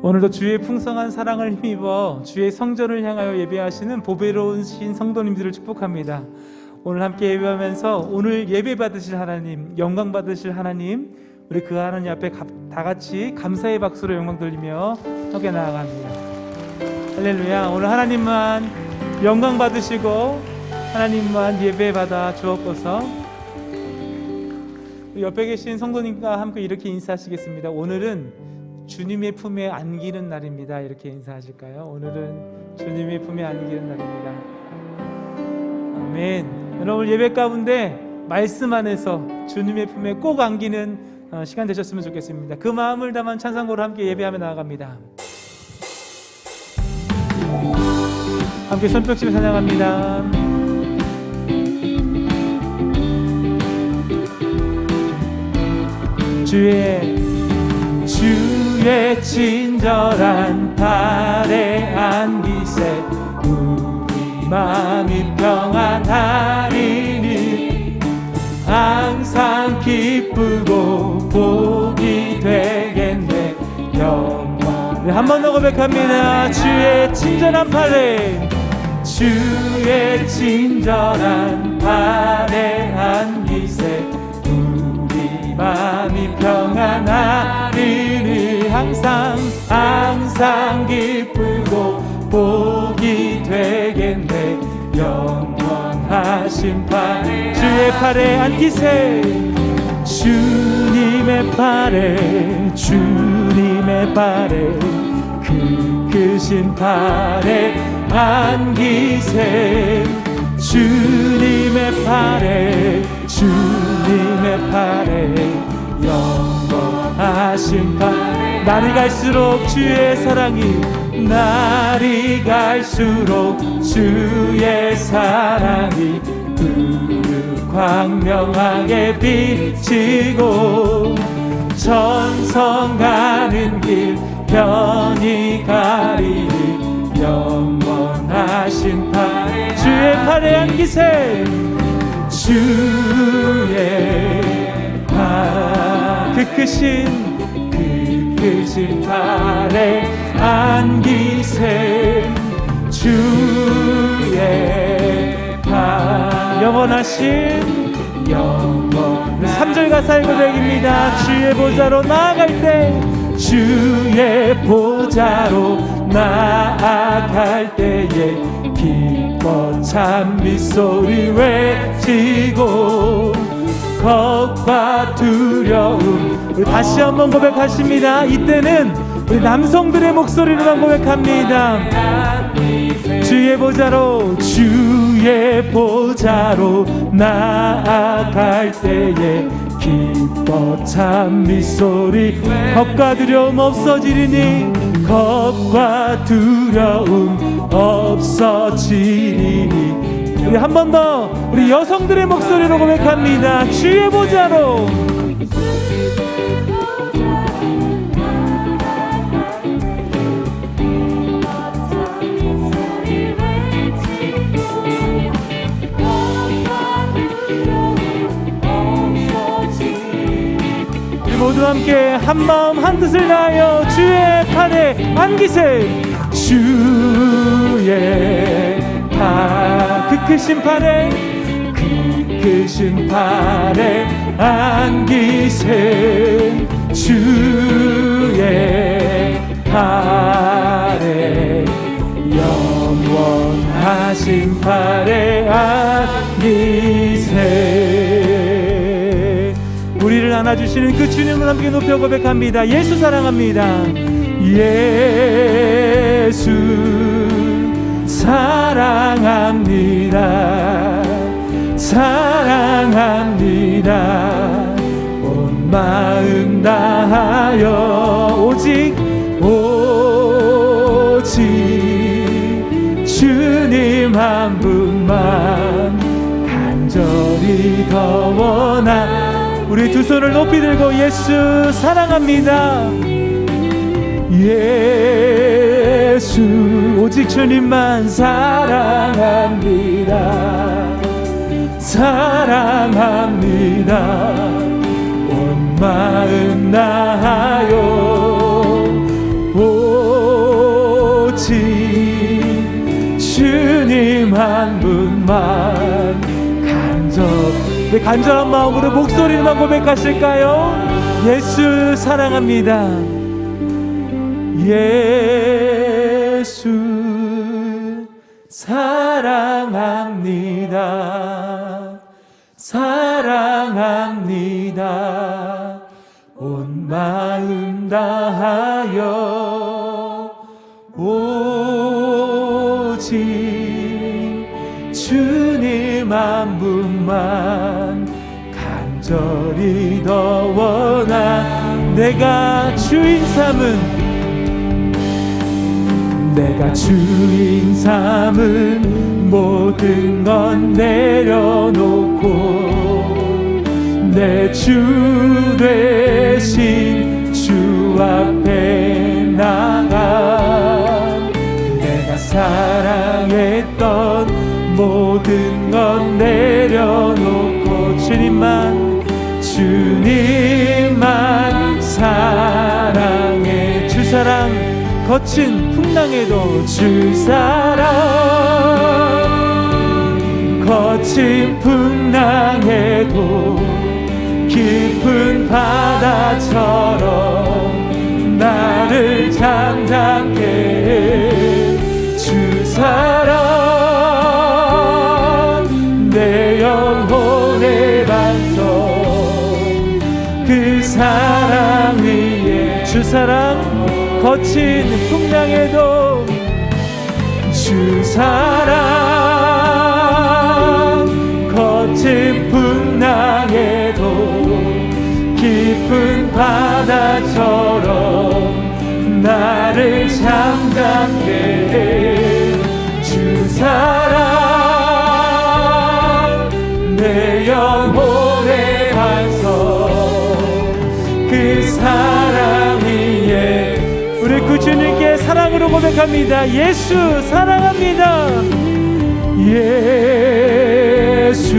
오늘도 주의 풍성한 사랑을 힘입어 주의 성전을 향하여 예배하시는 보배로운 신 성도님들을 축복합니다. 오늘 함께 예배하면서 오늘 예배 받으실 하나님, 영광 받으실 하나님, 우리 그 하나님 앞에 다 같이 감사의 박수로 영광 돌리며 함께 나아갑니다. 할렐루야. 오늘 하나님만 영광 받으시고 하나님만 예배 받아 주옵소서. 옆에 계신 성도님과 함께 이렇게 인사하시겠습니다. 오늘은 주님의 품에 안기는 날입니다. 이렇게 인사하실까요? 오늘은 주님의 품에 안기는 날입니다. 아멘. 여러분 예배 가운데 말씀 안에서 주님의 품에 꼭 안기는 시간 되셨으면 좋겠습니다. 그 마음을 담은 찬송으로 함께 예배하며 나아갑니다. 함께 손뼉치며 찬양합니다. 주의 친절한 발에 안기세 우리 마음이 평안하리니 항상 기쁘고 복이 되겠네 영원. 한 번 더 고백합니다. 주의 친절한 발에 주의 친절한 발에 안기세 우리 마음이 평안하리니 항상 기쁘고 복이 되겠네 영원하신 팔에 주의 팔에 안기세 주님의 팔에 그 크신 팔에 안기세 주님의 팔에 영원하신 팔에 날이 갈수록 주의 사랑이 광명하게 비치고 천성 가는 길 편히 가리니 영원하신 팔에 주의 팔에 안기세 주의 팔 그 크신 팔에 안기세 주의 팔 영원하신 3절 가사의 고백입니다. 주의 보좌로 나아갈 때 주의 보좌로 나아갈 때에 기뻐 찬미 소리 외치고 겁과 두려움 우리 다시 한번 고백하십니다. 이때는 우리 남성들의 목소리로만 고백합니다. 주의 보좌로 나아갈 때에 기뻐 찬미 소리 겁과 두려움 없어지리니 겁과 두려움 없어지리니 우리 한 번 더 우리 여성들의 목소리로 고백합니다. 주의 보좌로 우리 모두 함께 한마음 한뜻을 다하여 주의 팔에 안기세 주의 그 크신 팔에 안기세 주의 팔에 영원하신 팔에 안기세 우리를 안아주시는 그 주님을 함께 높여 고백합니다. 예수 사랑합니다. 예수 사랑합니다. 온 마음 다하여 오직 주님 한 분만 간절히 더 원하 우리 두 손을 높이 들고 예수 사랑합니다. 예수 오직 주님만 사랑합니다. 온 마음 다하여 주님 한 분만 간절한 마음으로 목소리만 고백하실까요? 예수 사랑합니다. 예수 사랑합니다. 사랑합니다. 온 마음 다하여 오직 주님 한 분만 간절히 더 원하. 내가 주인 삼은 모든 건 내려놓고 내 주 되신 주 앞에 나가. 내가 사랑했던 모든 건 내려놓고 주님만 사랑해. 주 사랑 거친 풍랑에도 주 사랑 거친 풍랑에도 깊은 바다처럼 나를 잠잠케 해. 주 사랑 내 영혼의 반석. 그 사랑 위에 주 사랑 거친 풍랑에도 주 사랑 거친 풍랑에도 깊은 바다처럼 나를 잠잠케 해. 주 사랑 내 영혼의 반석. 그 사랑 위에 우리 구주님께 사랑으로 고백합니다. 예수 사랑합니다. 예수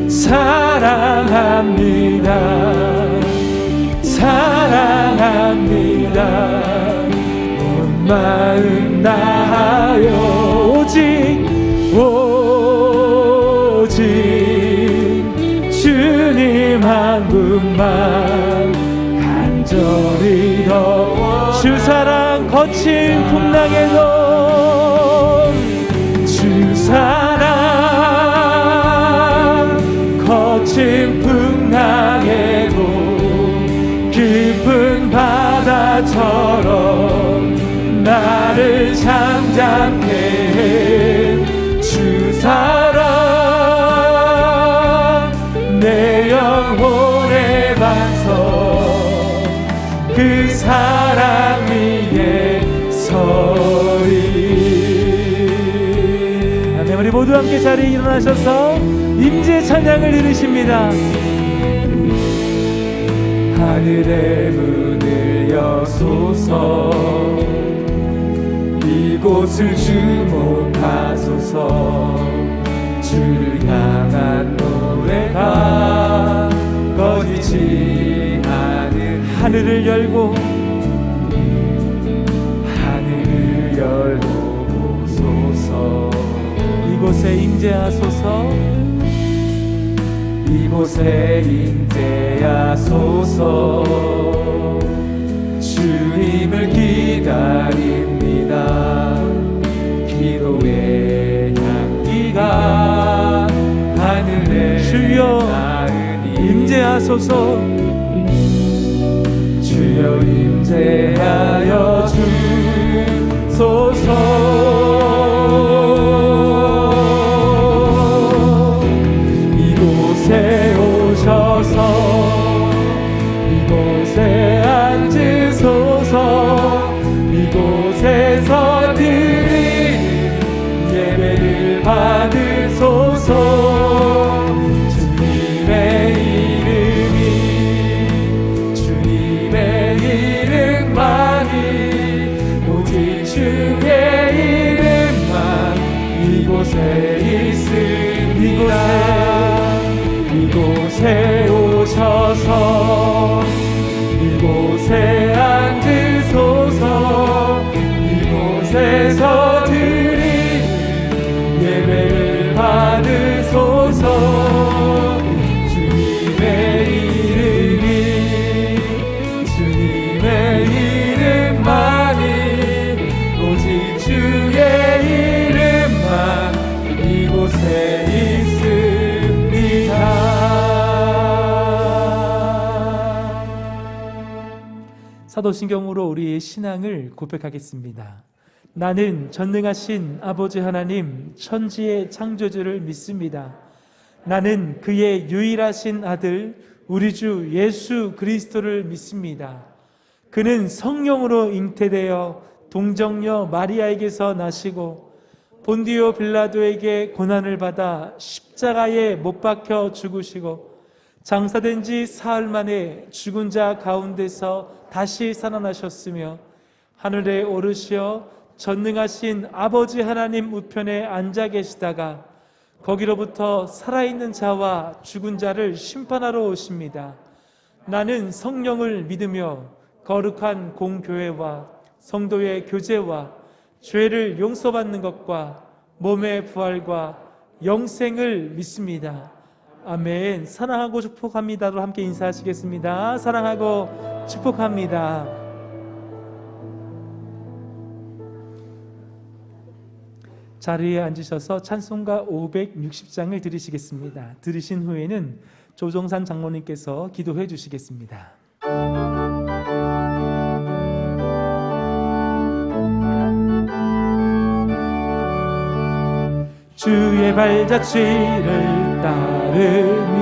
사랑합니다. 사랑합니다. 온 마음 다하여 오직 주님 한 분만 간절히 더. 주 사랑 거친 풍랑에도 주 사랑 거친 풍랑에도 깊은 바다처럼 나를 잠잠케 해. 주 사랑 내 영혼의 반석. 그 사랑 위에 서리. 아멘. 우리 모두 함께 자리에 일어나셔서 임재 찬양을 들으십니다. 하늘의 문을 여소서. 이곳을 주목하소서. 주를 향한 노래가 꺼지지 않은 하늘을 열고 보소서. 이곳에 임재하소서. 이곳에 임재하소서. 주님을 기다립니다. 기도의 향기가 하늘에 주여 임재하소서. 주여 임재하여 주소서. 이곳에 오셔서 이곳에 앉으소서. 이곳에서 드린 예배를 받으소서. 이곳에 오셔서 이곳에 앉으소서. 이곳에서 드린 사도신경으로 우리의 신앙을 고백하겠습니다. 나는 전능하신 아버지 하나님 천지의 창조주를 믿습니다. 나는 그의 유일하신 아들 우리 주 예수 그리스도를 믿습니다. 그는 성령으로 잉태되어 동정녀 마리아에게서 나시고 본디오 빌라도에게 고난을 받아 십자가에 못 박혀 죽으시고 장사된 지 사흘 만에 죽은 자 가운데서 다시 살아나셨으며 하늘에 오르시어 전능하신 아버지 하나님 우편에 앉아 계시다가 거기로부터 살아있는 자와 죽은 자를 심판하러 오십니다. 나는 성령을 믿으며 거룩한 공교회와 성도의 교제와 죄를 용서받는 것과 몸의 부활과 영생을 믿습니다. 아멘. 사랑하고 축복합니다로 함께 인사하시겠습니다. 사랑하고 축복합니다. 자리에 앉으셔서 찬송가 560장을 들으시겠습니다. 들으신 후에는 조정산 장로님께서 기도해 주시겠습니다. 주의 발자취를 따르니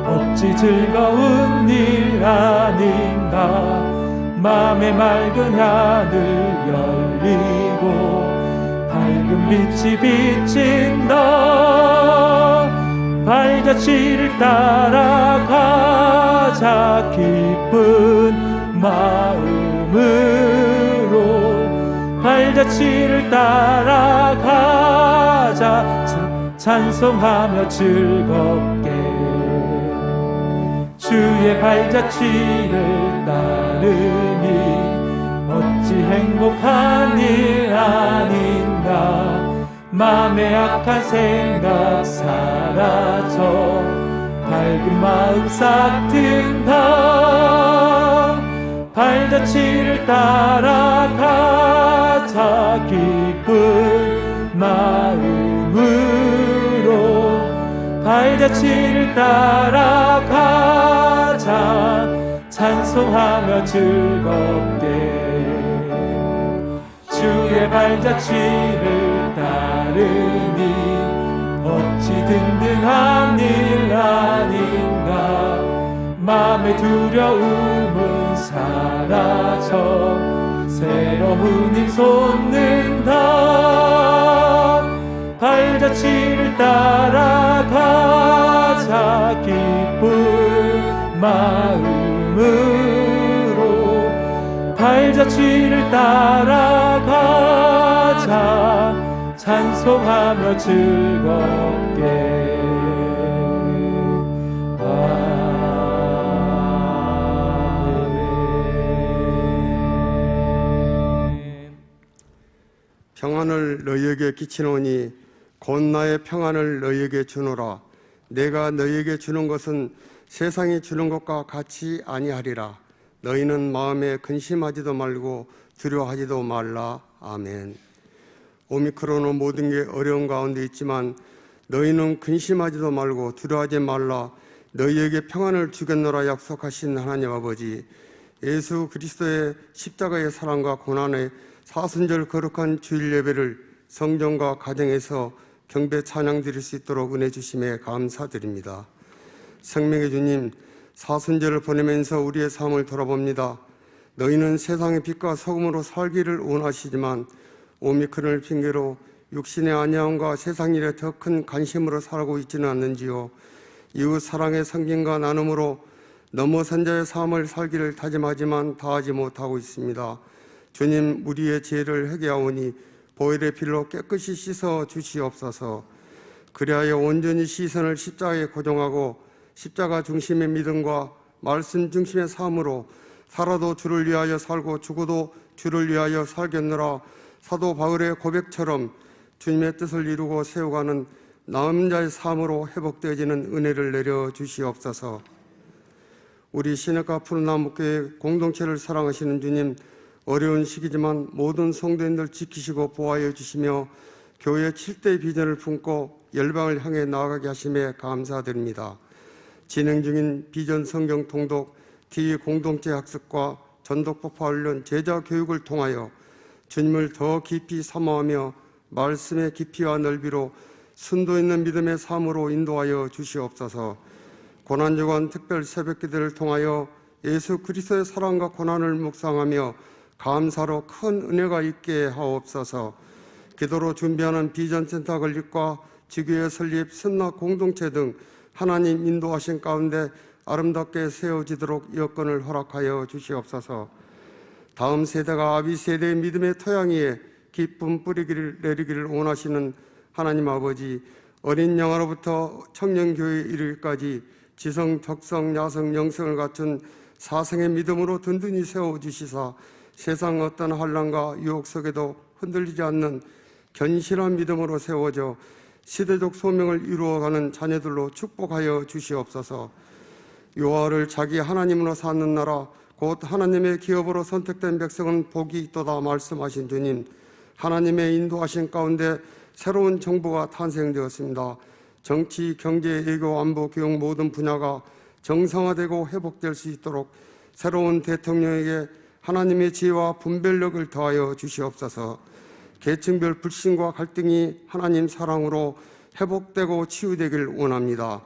어찌 즐거운 일 아닌가. 맘에 맑은 하늘 열리고 밝은 빛이 비친다. 발자취를 따라가자 기쁜 마음으로. 발자취를 따라가자 찬송하며 즐겁게. 주의 발자취를 따르니 어찌 행복한 일 아닌가. 맘에 악한 생각 사라져 밝은 마음 싹 든다. 발자취를 따라가자 기쁜 마음으로. 발자취를 따라가자 찬송하며 즐겁게. 주의 발자취를 따르니 어찌 든든한 일 아닌가. 맘의 두려움은 사라져 새로운 힘 솟는다. 발자취를 따라가자 기쁜 마음으로. 발자취를 따라가자 찬송하며 즐겁게. 평안을 너희에게 끼치노니 곧 나의 평안을 너희에게 주노라. 내가 너희에게 주는 것은 세상이 주는 것과 같이 아니하리라. 너희는 마음에 근심하지도 말고 두려워하지도 말라. 아멘. 오미크론은 모든 게 어려운 가운데 있지만 너희는 근심하지도 말고 두려워하지 말라. 너희에게 평안을 주겠노라 약속하신 하나님 아버지, 예수 그리스도의 십자가의 사랑과 고난의 사순절 거룩한 주일 예배를 성전과 가정에서 경배 찬양 드릴 수 있도록 은혜 주심에 감사드립니다. 생명의 주님, 사순절을 보내면서 우리의 삶을 돌아봅니다. 너희는 세상의 빛과 소금으로 살기를 원하시지만 오미크론을 핑계로 육신의 안야함과 세상 일에 더 큰 관심으로 살고 있지는 않는지요. 이웃 사랑의 성김과 나눔으로 넘어선 자의 삶을 살기를 다짐하지만 다하지 못하고 있습니다. 주님, 우리의 죄를 회개하오니 보혈의 피로 깨끗이 씻어 주시옵소서. 그리하여 온전히 시선을 십자가에 고정하고 십자가 중심의 믿음과 말씀 중심의 삶으로 살아도 주를 위하여 살고 죽어도 주를 위하여 살겠노라. 사도 바울의 고백처럼 주님의 뜻을 이루고 세워가는 남자의 삶으로 회복되어지는 은혜를 내려 주시옵소서. 우리 시냇가 푸른나무교회 공동체를 사랑하시는 주님, 어려운 시기지만 모든 성도인들 지키시고 보호하여 주시며 교회 7대 비전을 품고 열방을 향해 나아가게 하심에 감사드립니다. 진행 중인 비전 성경 통독, D 공동체 학습과 전도폭파 훈련 제자 교육을 통하여 주님을 더 깊이 사모하며 말씀의 깊이와 넓이로 순도 있는 믿음의 삶으로 인도하여 주시옵소서. 고난주간 특별 새벽기도를 통하여 예수 그리스도의 사랑과 고난을 묵상하며 감사로 큰 은혜가 있게 하옵소서. 기도로 준비하는 비전센터 건립과 지교회 설립, 선락 공동체 등 하나님 인도하신 가운데 아름답게 세워지도록 여건을 허락하여 주시옵소서. 다음 세대가 아비 세대의 믿음의 토양 위에 기쁨 뿌리기를 내리기를 원하시는 하나님 아버지, 어린 양아로부터 청년교회에 이르기까지 지성, 덕성, 야성, 영성을 갖춘 사성의 믿음으로 든든히 세워주시사 세상 어떤 환난과 유혹 속에도 흔들리지 않는 견실한 믿음으로 세워져 시대적 소명을 이루어가는 자녀들로 축복하여 주시옵소서. 요하를 자기 하나님으로 삼는 나라 곧 하나님의 기업으로 선택된 백성은 복이 있도다 말씀하신 주님, 하나님의 인도하신 가운데 새로운 정부가 탄생되었습니다. 정치, 경제, 외교, 안보, 교육 모든 분야가 정상화되고 회복될 수 있도록 새로운 대통령에게 하나님의 지혜와 분별력을 더하여 주시옵소서. 계층별 불신과 갈등이 하나님 사랑으로 회복되고 치유되길 원합니다.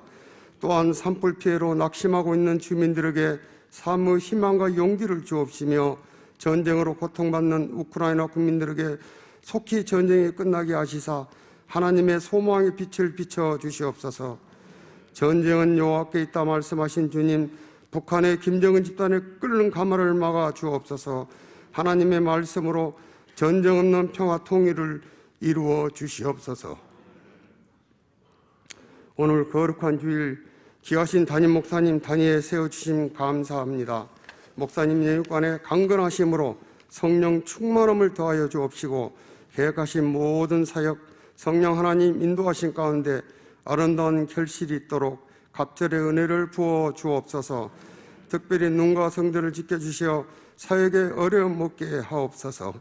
또한 산불 피해로 낙심하고 있는 주민들에게 삶의 희망과 용기를 주옵시며 전쟁으로 고통받는 우크라이나 국민들에게 속히 전쟁이 끝나게 하시사 하나님의 소망의 빛을 비춰 주시옵소서. 전쟁은 여호와께 있다 말씀하신 주님, 북한의 김정은 집단의 끓는 가마를 막아 주옵소서. 하나님의 말씀으로 전쟁 없는 평화 통일을 이루어 주시옵소서. 오늘 거룩한 주일 귀하신 담임 목사님 단위에 세워주심 감사합니다. 목사님 영육간의 강건하심으로 성령 충만함을 더하여 주옵시고 계획하신 모든 사역 성령 하나님 인도하신 가운데 아름다운 결실이 있도록 갑절의 은혜를 부어 주옵소서. 특별히 눈과 성들을 지켜주시어 사역에 어려움 없게 하옵소서.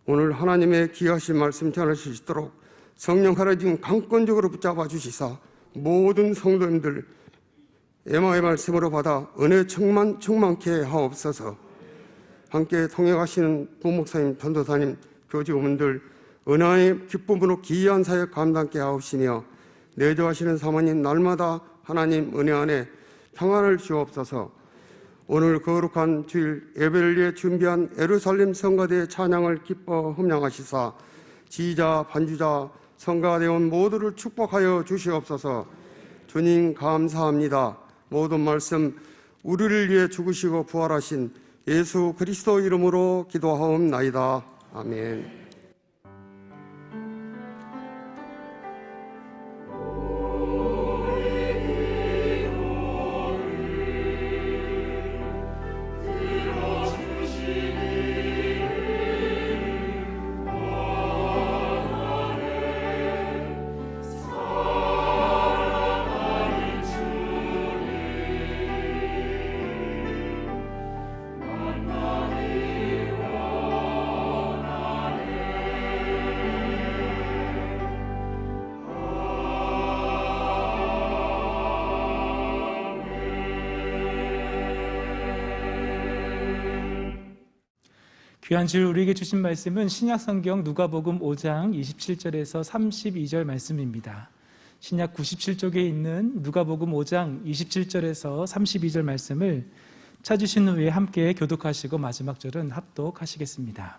오늘 하나님의 귀하신 말씀 전할 수 있도록 성령 하나님 강권적으로 붙잡아 주시사 모든 성도님들 에마의 말씀으로 받아 은혜 충만케 하옵소서. 함께 통역하시는 부목사님, 전도사님, 교주분들 은혜의 기쁨으로 기이한 사역 감당케 하옵시며 내조하시는 사모님 날마다 하나님 은혜 안에 평안을 주옵소서. 오늘 거룩한 주일 예배를 위해 준비한 예루살렘 성가대의 찬양을 기뻐 흠양하시사 지휘자, 반주자, 성가대 온 모두를 축복하여 주시옵소서. 주님 감사합니다. 모든 말씀 우리를 위해 죽으시고 부활하신 예수 그리스도 이름으로 기도하옵나이다. 아멘. 귀한 주일 우리에게 주신 말씀은 신약성경 누가복음 5장 27절에서 32절 말씀입니다. 신약 97쪽에 있는 누가복음 5장 27절에서 32절 말씀을 찾으신 후에 함께 교독하시고 마지막 절은 합독하시겠습니다.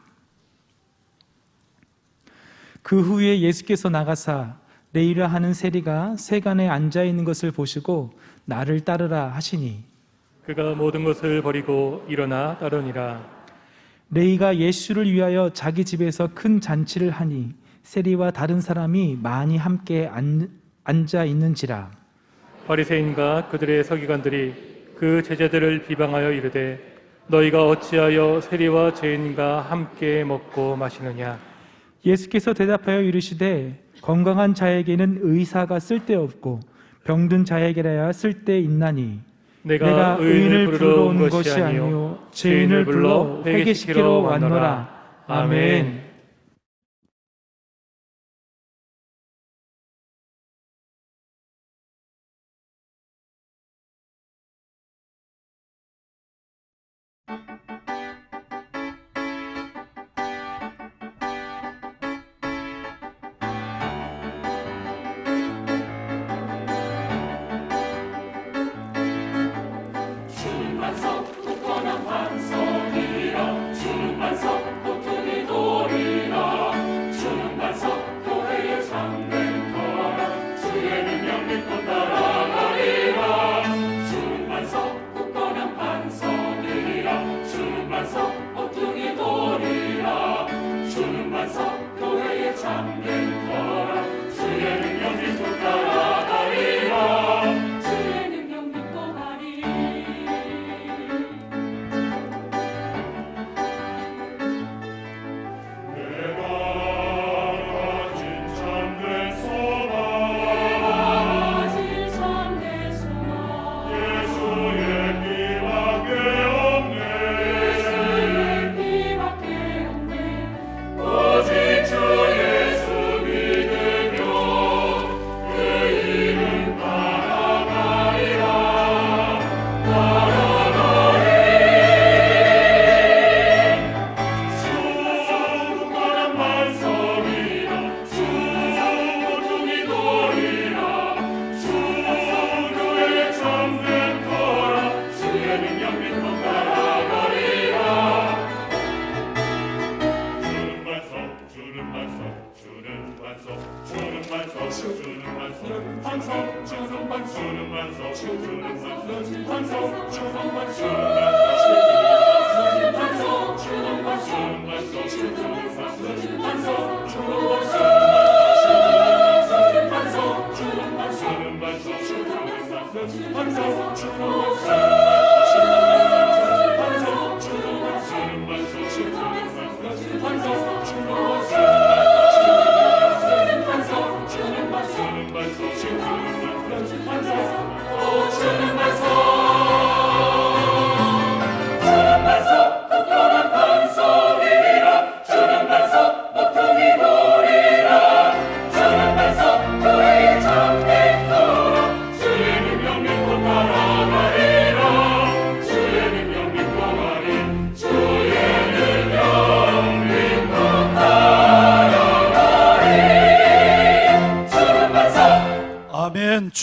그 후에 예수께서 나가사 레이라 하는 세리가 세간에 앉아있는 것을 보시고 나를 따르라 하시니 그가 모든 것을 버리고 일어나 따르니라. 레이가 예수를 위하여 자기 집에서 큰 잔치를 하니 세리와 다른 사람이 많이 함께 앉아 있는지라. 바리새인과 그들의 서기관들이 그 제자들을 비방하여 이르되 너희가 어찌하여 세리와 죄인과 함께 먹고 마시느냐. 예수께서 대답하여 이르시되 건강한 자에게는 의사가 쓸데없고 병든 자에게라야 쓸데있나니 내가 의인을 부르러 온 것이 아니요 죄인을 불러 회개시키러 왔노라. 아멘.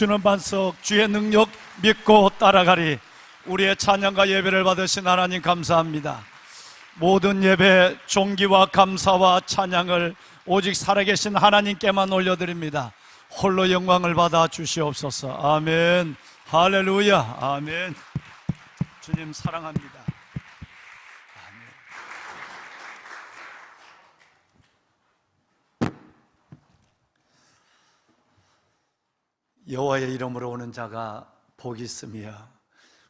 주는 반석, 주의 능력 믿고 따라가리. 우리의 찬양과 예배를 받으신 하나님 감사합니다. 모든 예배, 존귀와 감사와 찬양을 오직 살아계신 하나님께만 올려드립니다. 홀로 영광을 받아 주시옵소서. 아멘. 할렐루야. 아멘. 주님 사랑합니다. 여호와의 이름으로 오는 자가 복이 있으며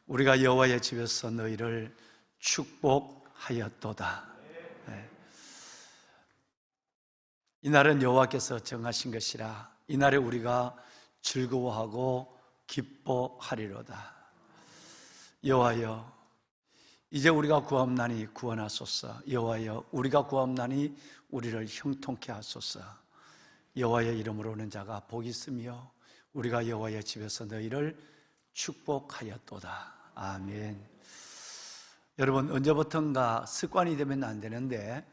우리가 여호와의 집에서 너희를 축복하였도다. 네. 이날은 여호와께서 정하신 것이라 이날에 우리가 즐거워하고 기뻐하리로다. 여호와여, 이제 우리가 구하옵나니 구원하소서. 여호와여, 우리가 구하옵나니 우리를 형통케 하소서. 여호와의 이름으로 오는 자가 복이 있으며 우리가 여호와의 집에서 너희를 축복하였도다. 아멘. 여러분, 언제부턴가 습관이 되면 안 되는데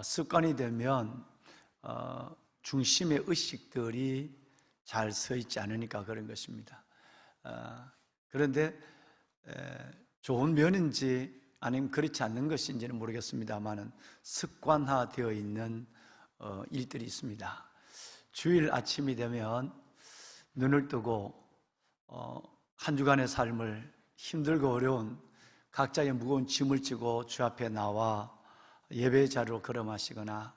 습관이 되면 중심의 의식들이 잘 서 있지 않으니까 그런 것입니다. 그런데 좋은 면인지 아니면 그렇지 않는 것인지는 모르겠습니다만 습관화되어 있는 일들이 있습니다. 주일 아침이 되면 눈을 뜨고 한 주간의 삶을 힘들고 어려운 각자의 무거운 짐을 지고 주 앞에 나와 예배의 자리로 걸어마시거나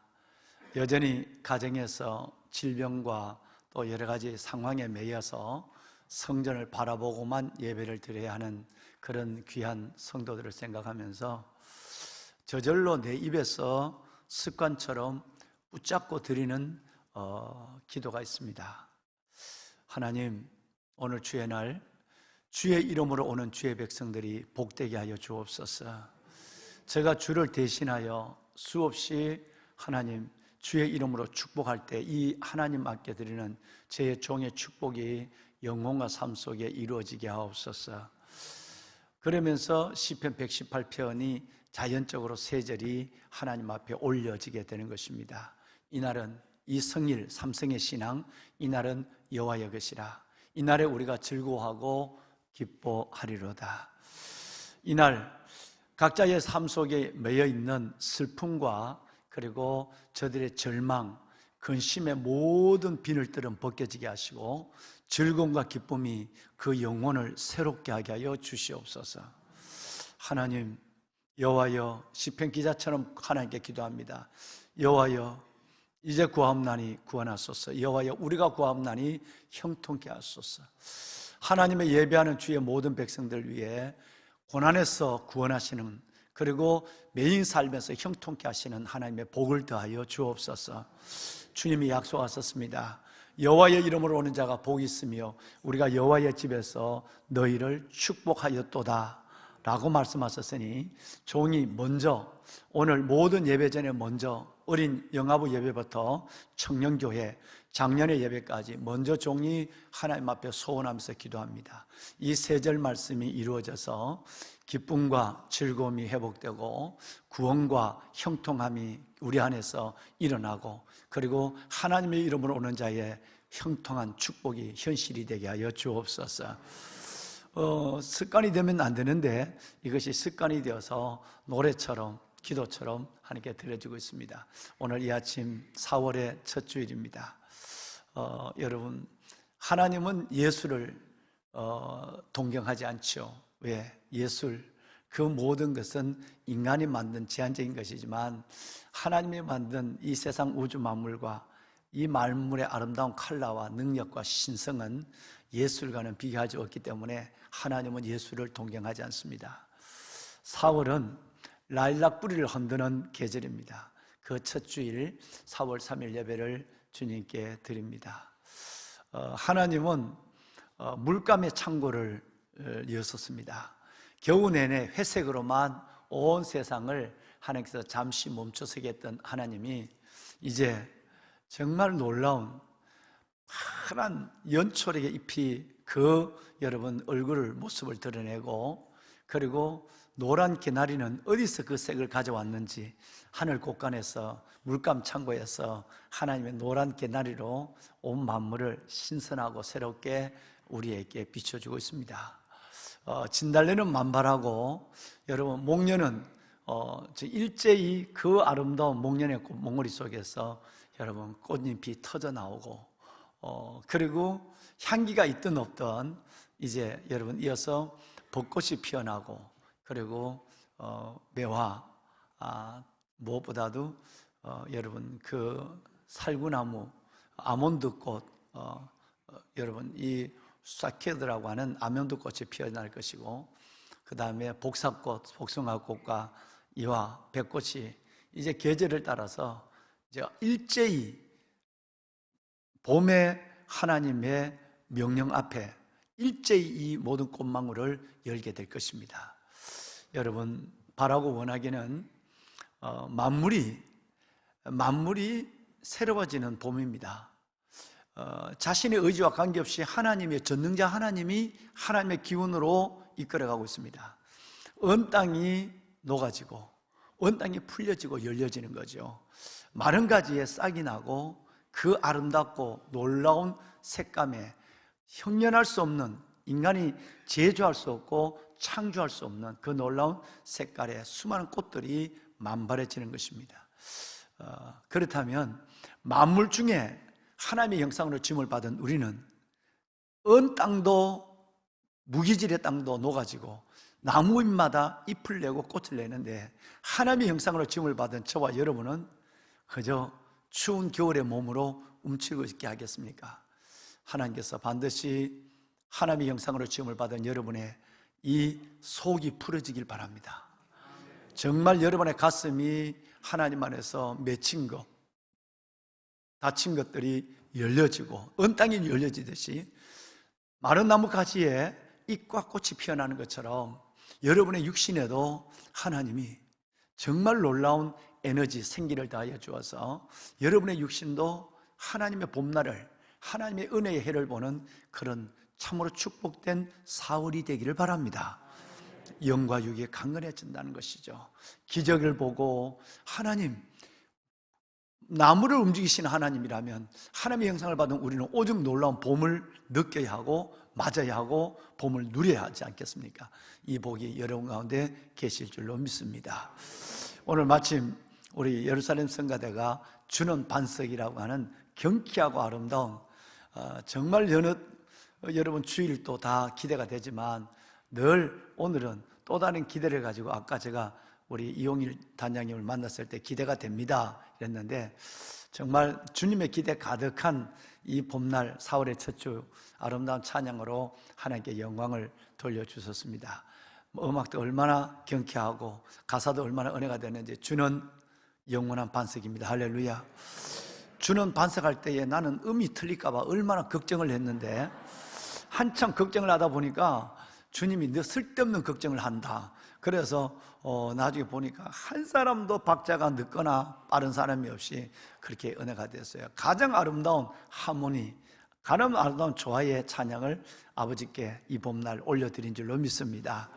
여전히 가정에서 질병과 또 여러 가지 상황에 매여서 성전을 바라보고만 예배를 드려야 하는 그런 귀한 성도들을 생각하면서 저절로 내 입에서 습관처럼 붙잡고 드리는 기도가 있습니다. 하나님, 오늘 주의 날 주의 이름으로 오는 주의 백성들이 복되게 하여 주옵소서. 제가 주를 대신하여 수없이 하나님 주의 이름으로 축복할 때 이 하나님 맡겨 드리는 제 종의 축복이 영혼과 삶 속에 이루어지게 하옵소서. 그러면서 시편 118편이 자연적으로 세 절이 하나님 앞에 올려지게 되는 것입니다. 이날은 이 성일 삼성의 신앙, 이날은 여호와의 것이라. 이날에 우리가 즐거워하고 기뻐하리로다. 이날 각자의 삶 속에 매여 있는 슬픔과 그리고 저들의 절망, 근심의 모든 비늘들은 벗겨지게 하시고 즐거움과 기쁨이 그 영혼을 새롭게 하게 하여 주시옵소서. 하나님, 여호와여, 시편 기자처럼 하나님께 기도합니다. 여호와여, 이제 구하옵나니 구원하소서. 여호와여, 우리가 구하옵나니 형통케 하소서. 하나님의 예배하는 주의 모든 백성들 위해 고난에서 구원하시는, 그리고 매인 삶에서 형통케 하시는 하나님의 복을 더하여 주옵소서. 주님이 약속하셨습니다. 여호와의 이름으로 오는 자가 복이 있으며 우리가 여호와의 집에서 너희를 축복하였도다 라고 말씀하셨으니, 종이 먼저 오늘 모든 예배 전에 먼저 어린 영아부 예배부터 청년교회, 작년의 예배까지 먼저 종이 하나님 앞에 소원하면서 기도합니다. 이 세 절 말씀이 이루어져서 기쁨과 즐거움이 회복되고 구원과 형통함이 우리 안에서 일어나고, 그리고 하나님의 이름으로 오는 자의 형통한 축복이 현실이 되게 하여 주옵소서. 습관이 되면 안 되는데 이것이 습관이 되어서 노래처럼 기도처럼 하나님께 드려지고 있습니다. 오늘 이 아침 4월의 첫 주일입니다. 여러분, 하나님은 예술을 동경하지 않죠. 왜? 예술, 그 모든 것은 인간이 만든 제한적인 것이지만 하나님이 만든 이 세상 우주 만물과 이 만물의 아름다운 컬러와 능력과 신성은 예술과는 비교할 수 없기 때문에 하나님은 예술을 동경하지 않습니다. 4월은 라일락 뿌리를 흔드는 계절입니다. 그 첫 주일 4월 3일 예배를 주님께 드립니다. 하나님은 물감의 창고를 여셨습니다. 겨우 내내 회색으로만 온 세상을 하나님께서 잠시 멈춰서게 했던 하나님이 이제 정말 놀라운 파란 연초록의 잎이 그 여러분 얼굴을 모습을 드러내고, 그리고 노란 개나리는 어디서 그 색을 가져왔는지 하늘 곳간에서 물감 창고에서 하나님의 노란 개나리로 온 만물을 신선하고 새롭게 우리에게 비춰주고 있습니다. 진달래는 만발하고, 여러분 목련은 일제히 그 아름다운 목련의 몽우리 속에서 여러분 꽃잎이 터져 나오고, 그리고 향기가 있든 없든 이제 여러분 이어서 벚꽃이 피어나고, 그리고 매화, 무엇보다도 여러분 그 살구나무, 아몬드꽃, 여러분 이 사케드라고 하는 아몬드꽃이 피어날 것이고, 그 다음에 복사꽃, 복숭아꽃과 이와 백꽃이 이제 계절을 따라서 이제 일제히 봄에 하나님의 명령 앞에 일제히 이 모든 꽃망울을 열게 될 것입니다. 여러분, 바라고 원하기는 만물이 새로워지는 봄입니다. 자신의 의지와 관계없이 하나님의 전능자 하나님이 하나님의 기운으로 이끌어가고 있습니다. 언 땅이 녹아지고 언 땅이 풀려지고 열려지는 거죠. 마른 가지에 싹이 나고 그 아름답고 놀라운 색감에 형연할 수 없는, 인간이 제조할 수 없고 창조할 수 없는 그 놀라운 색깔의 수많은 꽃들이 만발해지는 것입니다. 그렇다면 만물 중에 하나님의 형상으로 지음을 받은 우리는 언 땅도, 무기질의 땅도 녹아지고 나무잎마다 잎을 내고 꽃을 내는데, 하나님의 형상으로 지음을 받은 저와 여러분은 그저 추운 겨울의 몸으로 움츠리고 있게 하겠습니까? 하나님께서 반드시 하나님의 형상으로 지음을 받은 여러분의 이 속이 풀어지길 바랍니다. 정말 여러분의 가슴이 하나님 안에서 맺힌 것, 닫힌 것들이 열려지고 언 땅이 열려지듯이 마른 나무 가지에 잎과 꽃이 피어나는 것처럼 여러분의 육신에도 하나님이 정말 놀라운 에너지, 생기를 다하여 주어서 여러분의 육신도 하나님의 봄날을, 하나님의 은혜의 해를 보는 그런 참으로 축복된 4월이 되기를 바랍니다. 영과 육이 강건해진다는 것이죠. 기적을 보고 하나님, 나무를 움직이시는 하나님이라면 하나님의 형상을 받은 우리는 오직 놀라운 봄을 느껴야 하고 맞아야 하고 봄을 누려야 하지 않겠습니까? 이 복이 여러분 가운데 계실 줄로 믿습니다. 오늘 마침 우리 예루살렘 성가대가 주는 반석이라고 하는 경쾌하고 아름다운 정말 여러분 주일도 다 기대가 되지만 늘 오늘은 또 다른 기대를 가지고 아까 제가 우리 이용일 단장님을 만났을 때 기대가 됩니다 이랬는데 정말 주님의 기대 가득한 이 봄날 4월의 첫 주 아름다운 찬양으로 하나님께 영광을 돌려주셨습니다. 음악도 얼마나 경쾌하고 가사도 얼마나 은혜가 되는지 주는 영원한 반석입니다. 할렐루야. 주는 반석할 때에 나는 음이 틀릴까 봐 얼마나 걱정을 했는데 한참 걱정을 하다 보니까 주님이 너 쓸데없는 걱정을 한다. 그래서 나중에 보니까 한 사람도 박자가 늦거나 빠른 사람이 없이 그렇게 은혜가 됐어요. 가장 아름다운 하모니, 가장 아름다운 조화의 찬양을 아버지께 이 봄날 올려드린 줄로 믿습니다.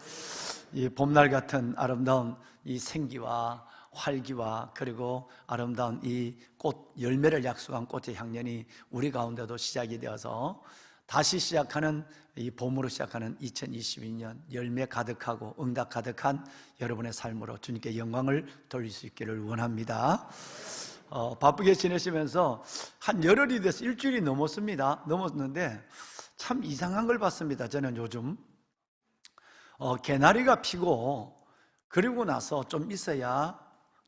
이 봄날 같은 아름다운 이 생기와 활기와 그리고 아름다운 이 꽃 열매를 약속한 꽃의 향연이 우리 가운데도 시작이 되어서 다시 시작하는 이 봄으로 시작하는 2022년 열매 가득하고 응답 가득한 여러분의 삶으로 주님께 영광을 돌릴 수 있기를 원합니다. 바쁘게 지내시면서 한 열흘이 돼서 일주일이 넘었는데 참 이상한 걸 봤습니다. 저는 요즘 개나리가 피고 그리고 나서 좀 있어야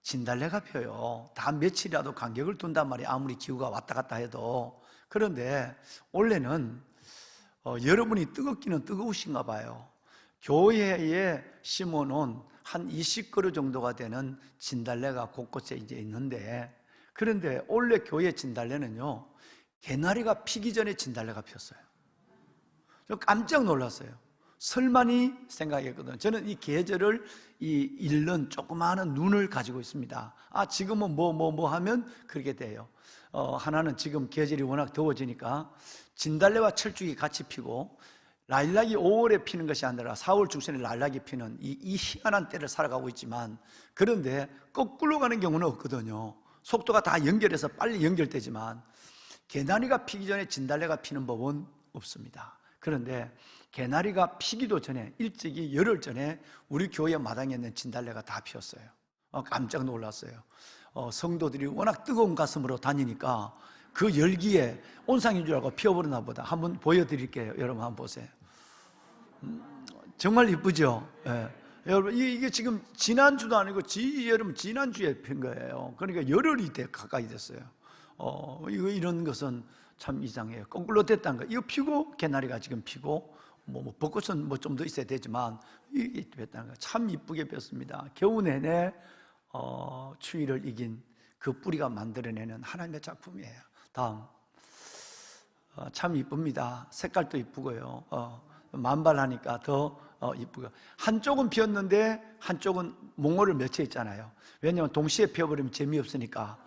진달래가 펴요. 다 며칠이라도 간격을 둔단 말이에요. 아무리 기후가 왔다 갔다 해도. 그런데 원래는 여러분이 뜨겁기는 뜨거우신가 봐요. 교회에 심어놓은 한 20그루 정도가 되는 진달래가 곳곳에 이제 있는데, 그런데 원래 교회 진달래는요, 개나리가 피기 전에 진달래가 폈어요. 저 깜짝 놀랐어요. 설마니 생각했거든요. 저는 이 계절을 읽는 조그마한 눈을 가지고 있습니다. 지금은 뭐 하면 그렇게 돼요. 하나는 지금 계절이 워낙 더워지니까 진달래와 철쭉이 같이 피고, 라일락이 5월에 피는 것이 아니라 4월 중순에 라일락이 피는 이 희한한 때를 살아가고 있지만, 그런데 거꾸로 가는 경우는 없거든요. 속도가 다 연결해서 빨리 연결되지만 개나리가 피기 전에 진달래가 피는 법은 없습니다. 그런데 개나리가 피기도 전에 일찍이 열흘 전에 우리 교회 마당에 있는 진달래가 다 피었어요. 깜짝 놀랐어요. 성도들이 워낙 뜨거운 가슴으로 다니니까 그 열기에 온상인 줄 알고 피어버렸나 보다. 한번 보여드릴게요. 여러분 한번 보세요. 정말 이쁘죠? 예. 여러분 이게 지금 지난주도 아니고 여러분 지난주에 핀 거예요. 그러니까 열흘이 가까이 됐어요. 이런 것은 참 이상해요. 거꾸로 됐다는 거. 이거 피고 개나리가 지금 피고 벚꽃은 좀 더 있어야 되지만 이게 됐다는 거. 참 이쁘게 폈습니다. 겨우 내내 추위를 이긴 그 뿌리가 만들어내는 하나님의 작품이에요. 다음. 참 이쁩니다. 색깔도 이쁘고요. 만발하니까 더 이쁘고. 한쪽은 피었는데 한쪽은 몽골을 맺혀 있잖아요. 왜냐하면 동시에 피어버리면 재미없으니까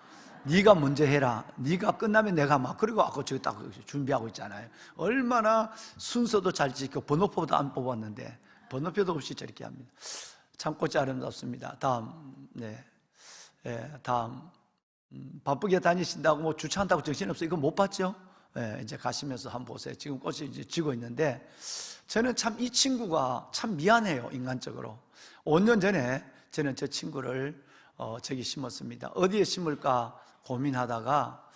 네가 먼저 해라. 네가 끝나면 내가 막 그리고 저기 딱 준비하고 있잖아요. 얼마나 순서도 잘 지키고 번호표도 안 뽑았는데 번호표도 없이 저렇게 합니다. 참 꽃이 아름답습니다. 다음. 다음. 바쁘게 다니신다고 주차한다고 정신없어. 이거 못 봤죠? 이제 가시면서 한번 보세요. 지금 꽃이 이제 지고 있는데, 저는 참 이 친구가 참 미안해요. 인간적으로. 5년 전에 저는 저 친구를 저기 심었습니다. 어디에 심을까 고민하다가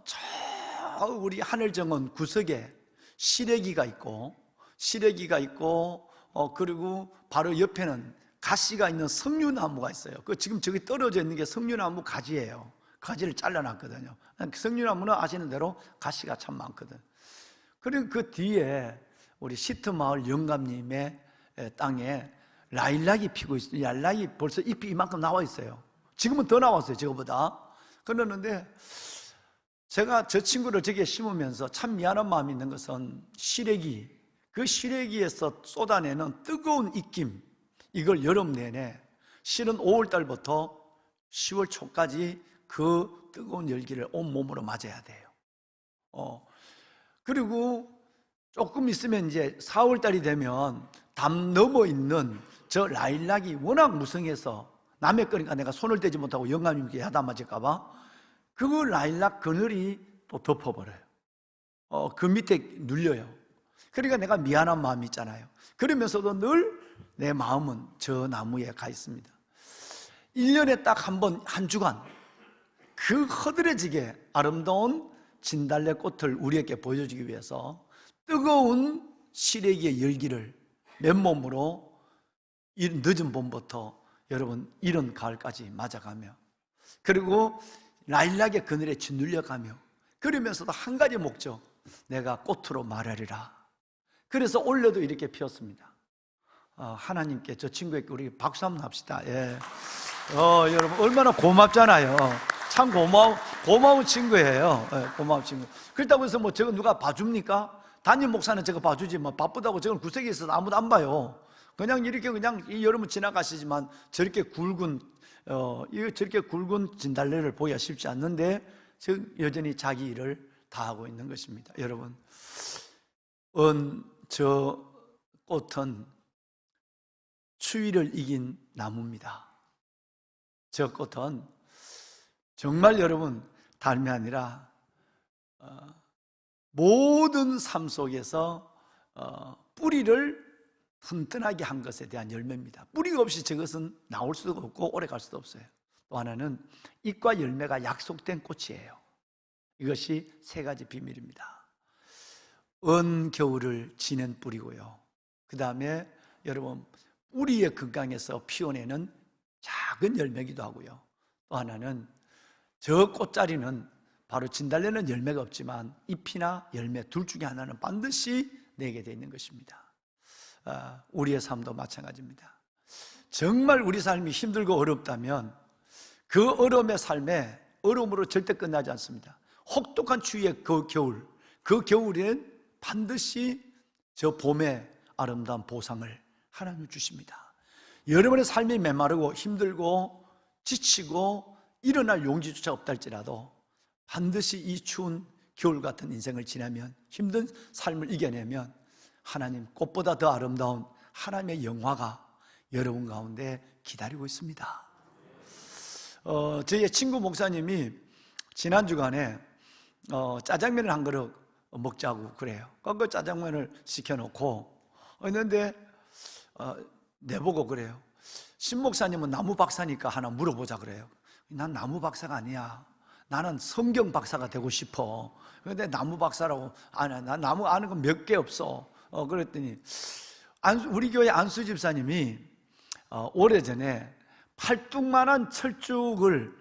저 우리 하늘정원 구석에 시래기가 있고 그리고 바로 옆에는 가시가 있는 석류나무가 있어요. 지금 저기 떨어져 있는 게 석류나무 가지예요. 가지를 잘라놨거든요. 석류나무는 아시는 대로 가시가 참 많거든. 그리고 그 뒤에 우리 시트마을 영감님의 땅에 라일락이 피고 있어요. 라일락이 벌써 잎이 이만큼 나와 있어요. 지금은 더 나왔어요, 저거보다. 그러는데 제가 저 친구를 저기에 심으면서 참 미안한 마음이 있는 것은 그 시래기에서 쏟아내는 뜨거운 입김, 이걸 여름 내내 실은 5월 달부터 10월 초까지 그 뜨거운 열기를 온몸으로 맞아야 돼요. 그리고 조금 있으면 이제 4월 달이 되면 담 넘어 있는 저 라일락이 워낙 무성해서 남의 거니까 내가 손을 대지 못하고 영감님께 야단 맞을까봐 그 라일락 그늘이 또 덮어버려요. 그 밑에 눌려요. 그러니까 내가 미안한 마음이 있잖아요. 그러면서도 늘 내 마음은 저 나무에 가 있습니다. 1년에 딱 한 번, 한 주간 그 허드레지게 아름다운 진달래 꽃을 우리에게 보여주기 위해서 뜨거운 시래기의 열기를 맨몸으로 늦은 봄부터 여러분 이른 가을까지 맞아가며, 그리고 라일락의 그늘에 짓눌려가며, 그러면서도 한 가지 목적, 내가 꽃으로 말하리라. 그래서 올해도 이렇게 피었습니다. 하나님께, 저 친구에게 우리 박수 한번 합시다. 예. 여러분 얼마나 고맙잖아요. 참 고마운 친구예요. 예, 고마운 친구. 그렇다고 해서 뭐 저거 누가 봐줍니까? 담임 목사는 저거 봐주지, 뭐 바쁘다고 저건 구석에 있어서 아무도 안 봐요. 그냥 이렇게 그냥 여러분 지나가시지만 저렇게 굵은 진달래를 보기가 쉽지 않는데 여전히 자기 일을 다 하고 있는 것입니다. 여러분, 저 꽃은 추위를 이긴 나무입니다. 저 꽃은 정말 여러분 다름이 아니라 모든 삶 속에서 뿌리를 튼튼하게 한 것에 대한 열매입니다. 뿌리가 없이 저것은 나올 수도 없고 오래 갈 수도 없어요. 또 하나는 잎과 열매가 약속된 꽃이에요. 이것이 세 가지 비밀입니다. 겨울을 지낸 뿌리고요, 그 다음에 여러분 뿌리의 건강에서 피워내는 작은 열매기도 하고요, 또 하나는 저 꽃자리는 바로 진달래는 열매가 없지만 잎이나 열매 둘 중에 하나는 반드시 내게 되어 있는 것입니다. 우리의 삶도 마찬가지입니다. 정말 우리 삶이 힘들고 어렵다면 그 어려움의 삶에 어려움으로 절대 끝나지 않습니다. 혹독한 추위의 그 겨울에는 반드시 저 봄의 아름다운 보상을 하나님 주십니다. 여러분의 삶이 메마르고 힘들고 지치고 일어날 용기조차 없다 할지라도 반드시 이 추운 겨울 같은 인생을 지나면, 힘든 삶을 이겨내면 하나님 꽃보다 더 아름다운 하나님의 영화가 여러분 가운데 기다리고 있습니다. 저희 친구 목사님이 지난 주간에 짜장면을 한 그릇 먹자고 그래요. 그 짜장면을 시켜놓고 있는데 내보고 그래요. 신 목사님은 나무 박사니까 하나 물어보자 그래요. 난 나무 박사가 아니야. 나는 성경 박사가 되고 싶어. 그런데 나무 박사라고 아니야. 난 나무 아는 건 몇 개 없어. 그랬더니 우리 교회 안수 집사님이 오래전에 팔뚝만한 철쭉을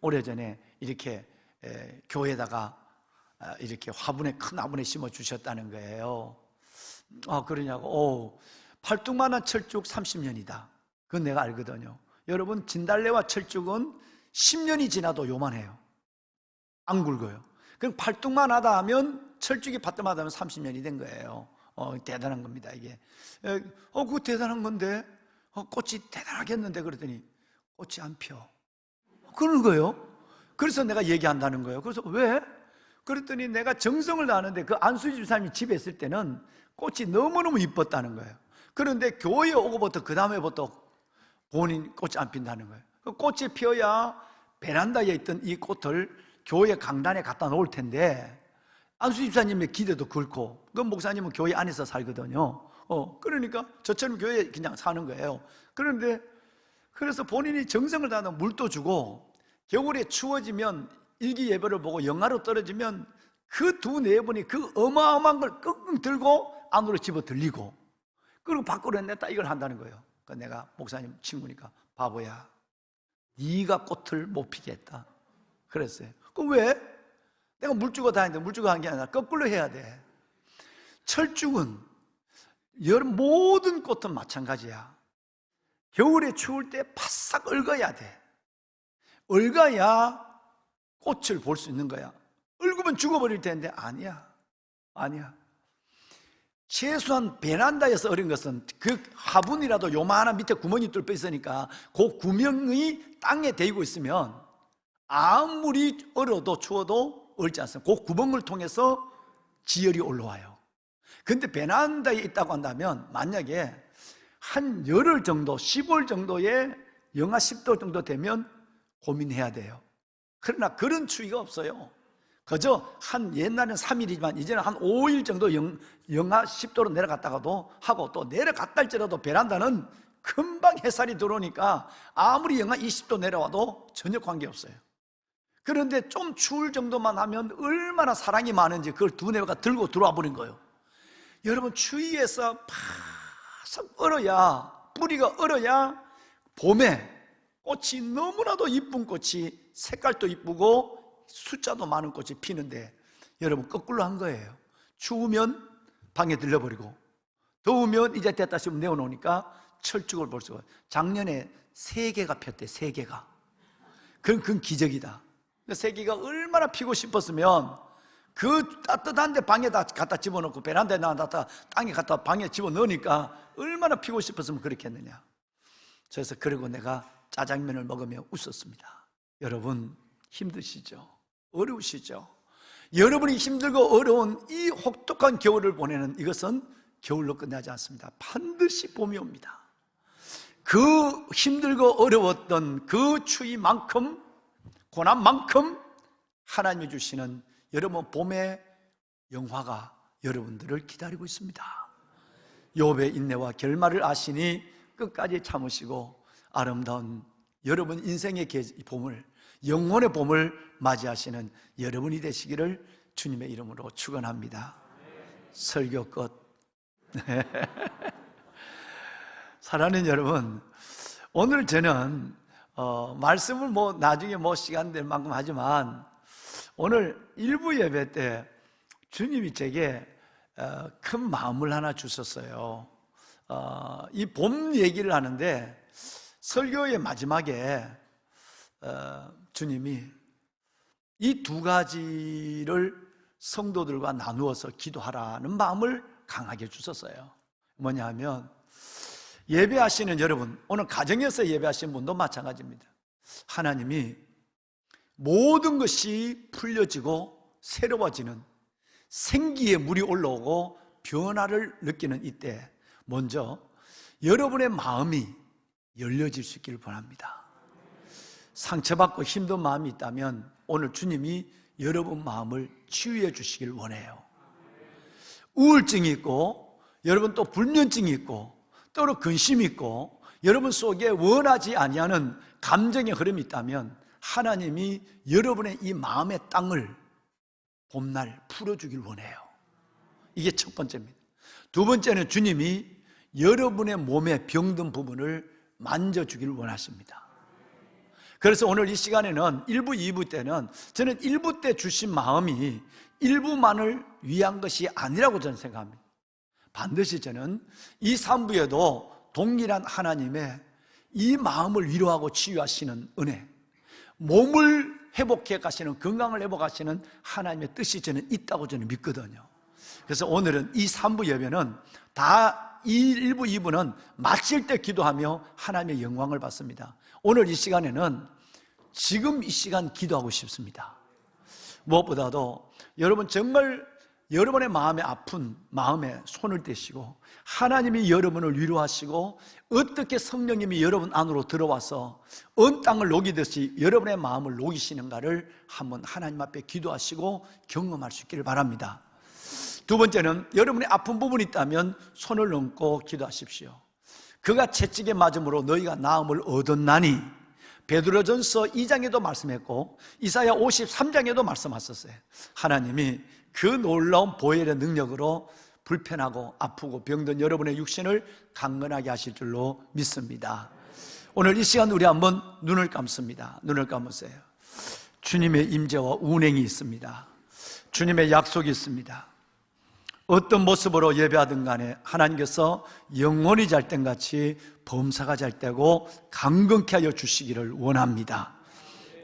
오래전에 이렇게 교회에다가 이렇게 큰 화분에 심어 주셨다는 거예요. 그러냐고. 팔뚝만한 철쭉 30년이다. 그건 내가 알거든요. 여러분, 진달래와 철쭉은 10년이 지나도 요만해요. 안 굵어요. 그럼 팔뚝만 하다 하면 철쭉이 받다마다 하면 30년이 된 거예요. 대단한 겁니다, 이게. 그거 대단한 건데, 꽃이 대단하겠는데, 그랬더니, 꽃이 안 펴. 그러는 거예요. 그래서 내가 얘기한다는 거예요. 그래서 왜? 그랬더니 내가 정성을 다하는데 그 안수지 집사님이 집에 있을 때는 꽃이 너무너무 이뻤다는 거예요. 그런데 교회에 오고부터 그 다음에부터 본인 꽃이 안 핀다는 거예요. 그 꽃이 피어야 베란다에 있던 이 꽃을 교회 강단에 갖다 놓을 텐데, 안수 집사님의 기대도 그렇고, 그 목사님은 교회 안에서 살거든요. 그러니까 저처럼 교회에 그냥 사는 거예요. 그래서 본인이 정성을 다해서 물도 주고, 겨울에 추워지면 일기예보를 보고 영하로 떨어지면 그 2-4분이 그 어마어마한 걸 끙끙 들고 안으로 집어 들리고, 그리고 밖으로 냈다 이걸 한다는 거예요. 그러니까 내가 목사님 친구니까, 바보야, 네가 꽃을 못 피게 했다 그랬어요. 그럼 왜? 내가 물 주고 다니는데 물 주고 한 게 아니라 거꾸로 해야 돼. 철쭉은 모든 꽃은 마찬가지야. 겨울에 추울 때 바싹 얽어야 돼. 얽어야 꽃을 볼 수 있는 거야. 얽으면 죽어버릴 텐데 아니야. 최소한 베란다에서 얽은 것은 그 화분이라도 요만한 밑에 구멍이 뚫려 있으니까 그 구멍이 땅에 대고 있으면 아무리 얼어도 추워도 얼지 않습니다. 그 구멍을 통해서 지열이 올라와요. 근데 베란다에 있다고 한다면 만약에 한 열흘 정도, 10월 정도에 영하 10도 정도 되면 고민해야 돼요. 그러나 그런 추위가 없어요. 그저 한 옛날에는 3일이지만 이제는 한 5일 정도 영하 10도로 내려갔다가도 하고, 또 내려갔다 할지라도 베란다는 금방 햇살이 들어오니까 아무리 영하 20도 내려와도 전혀 관계없어요. 그런데 좀 추울 정도만 하면 얼마나 사랑이 많은지 그걸 두뇌가 들고 들어와 버린 거예요. 여러분, 추위에서 바싹 얼어야, 뿌리가 얼어야 봄에 꽃이, 너무나도 이쁜 꽃이, 색깔도 이쁘고 숫자도 많은 꽃이 피는데, 여러분 거꾸로 한 거예요. 추우면 방에 들려버리고, 더우면 이제 됐다 싶으면 내어놓으니까 철쭉을 볼 수가. 작년에 3개가 폈대. 3개가. 그건 기적이다. 3개가 얼마나 피고 싶었으면 그 따뜻한 데 방에다 갖다 집어넣고, 베란다에 놔놨다 땅에 갖다 방에 집어넣으니까 얼마나 피고 싶었으면 그렇겠느냐. 그래서 그러고 내가 짜장면을 먹으며 웃었습니다. 여러분 힘드시죠? 어려우시죠? 여러분이 힘들고 어려운 이 혹독한 겨울을 보내는 이것은 겨울로 끝나지 않습니다. 반드시 봄이 옵니다. 그 힘들고 어려웠던 그 추위만큼, 고난만큼 하나님이 주시는 여러분 봄의 영화가 여러분들을 기다리고 있습니다. 욥의 인내와 결말을 아시니 끝까지 참으시고 아름다운 여러분 인생의 봄을, 영혼의 봄을 맞이하시는 여러분이 되시기를 주님의 이름으로 축원합니다. 설교 끝. 사랑하는 여러분, 오늘 저는 말씀을 나중에 시간 될 만큼 하지만, 오늘 일부 예배 때 주님이 제게 큰 마음을 하나 주셨어요. 이 봄 얘기를 하는데 설교의 마지막에 주님이 이 2가지를 성도들과 나누어서 기도하라는 마음을 강하게 주셨어요. 뭐냐 하면, 예배하시는 여러분, 오늘 가정에서 예배하시는 분도 마찬가지입니다. 하나님이 모든 것이 풀려지고 새로워지는, 생기의 물이 올라오고 변화를 느끼는 이때 먼저 여러분의 마음이 열려질 수 있기를 바랍니다. 상처받고 힘든 마음이 있다면 오늘 주님이 여러분 마음을 치유해 주시길 원해요. 우울증이 있고, 여러분 또 불면증이 있고, 또 근심이 있고, 여러분 속에 원하지 아니하는 감정의 흐름이 있다면 하나님이 여러분의 이 마음의 땅을 봄날 풀어주길 원해요. 이게 첫 번째입니다. 두 번째는 주님이 여러분의 몸에 병든 부분을 만져주길 원하십니다. 그래서 오늘 이 시간에는 1부, 2부 때는 저는 1부 때 주신 마음이 일부만을 위한 것이 아니라고 저는 생각합니다. 반드시 저는 이 3부에도 동일한 하나님의 이 마음을 위로하고 치유하시는 은혜, 몸을 회복해 가시는, 건강을 회복하시는 하나님의 뜻이 저는 있다고 저는 믿거든요. 그래서 오늘은 이 3부 예배는 다 이 1부, 2부는 마칠 때 기도하며 하나님의 영광을 받습니다. 오늘 이 시간에는 지금 이 시간 기도하고 싶습니다. 무엇보다도 여러분 정말 여러분의 마음에 아픈 마음에 손을 대시고 하나님이 여러분을 위로하시고 어떻게 성령님이 여러분 안으로 들어와서 온 땅을 녹이듯이 여러분의 마음을 녹이시는가를 한번 하나님 앞에 기도하시고 경험할 수 있기를 바랍니다. 두 번째는 여러분의 아픈 부분이 있다면 손을 얹고 기도하십시오. 그가 채찍에 맞음으로 너희가 나음을 얻었나니, 베드로전서 2장에도 말씀했고 이사야 53장에도 말씀하셨어요. 하나님이 그 놀라운 보혈의 능력으로 불편하고 아프고 병든 여러분의 육신을 강건하게 하실 줄로 믿습니다. 오늘 이 시간 우리 한번 눈을 감습니다. 눈을 감으세요. 주님의 임재와 운행이 있습니다. 주님의 약속이 있습니다. 어떤 모습으로 예배하든 간에 하나님께서 영원히 잘 땐 같이 범사가 잘 되고 강건케 하여 주시기를 원합니다.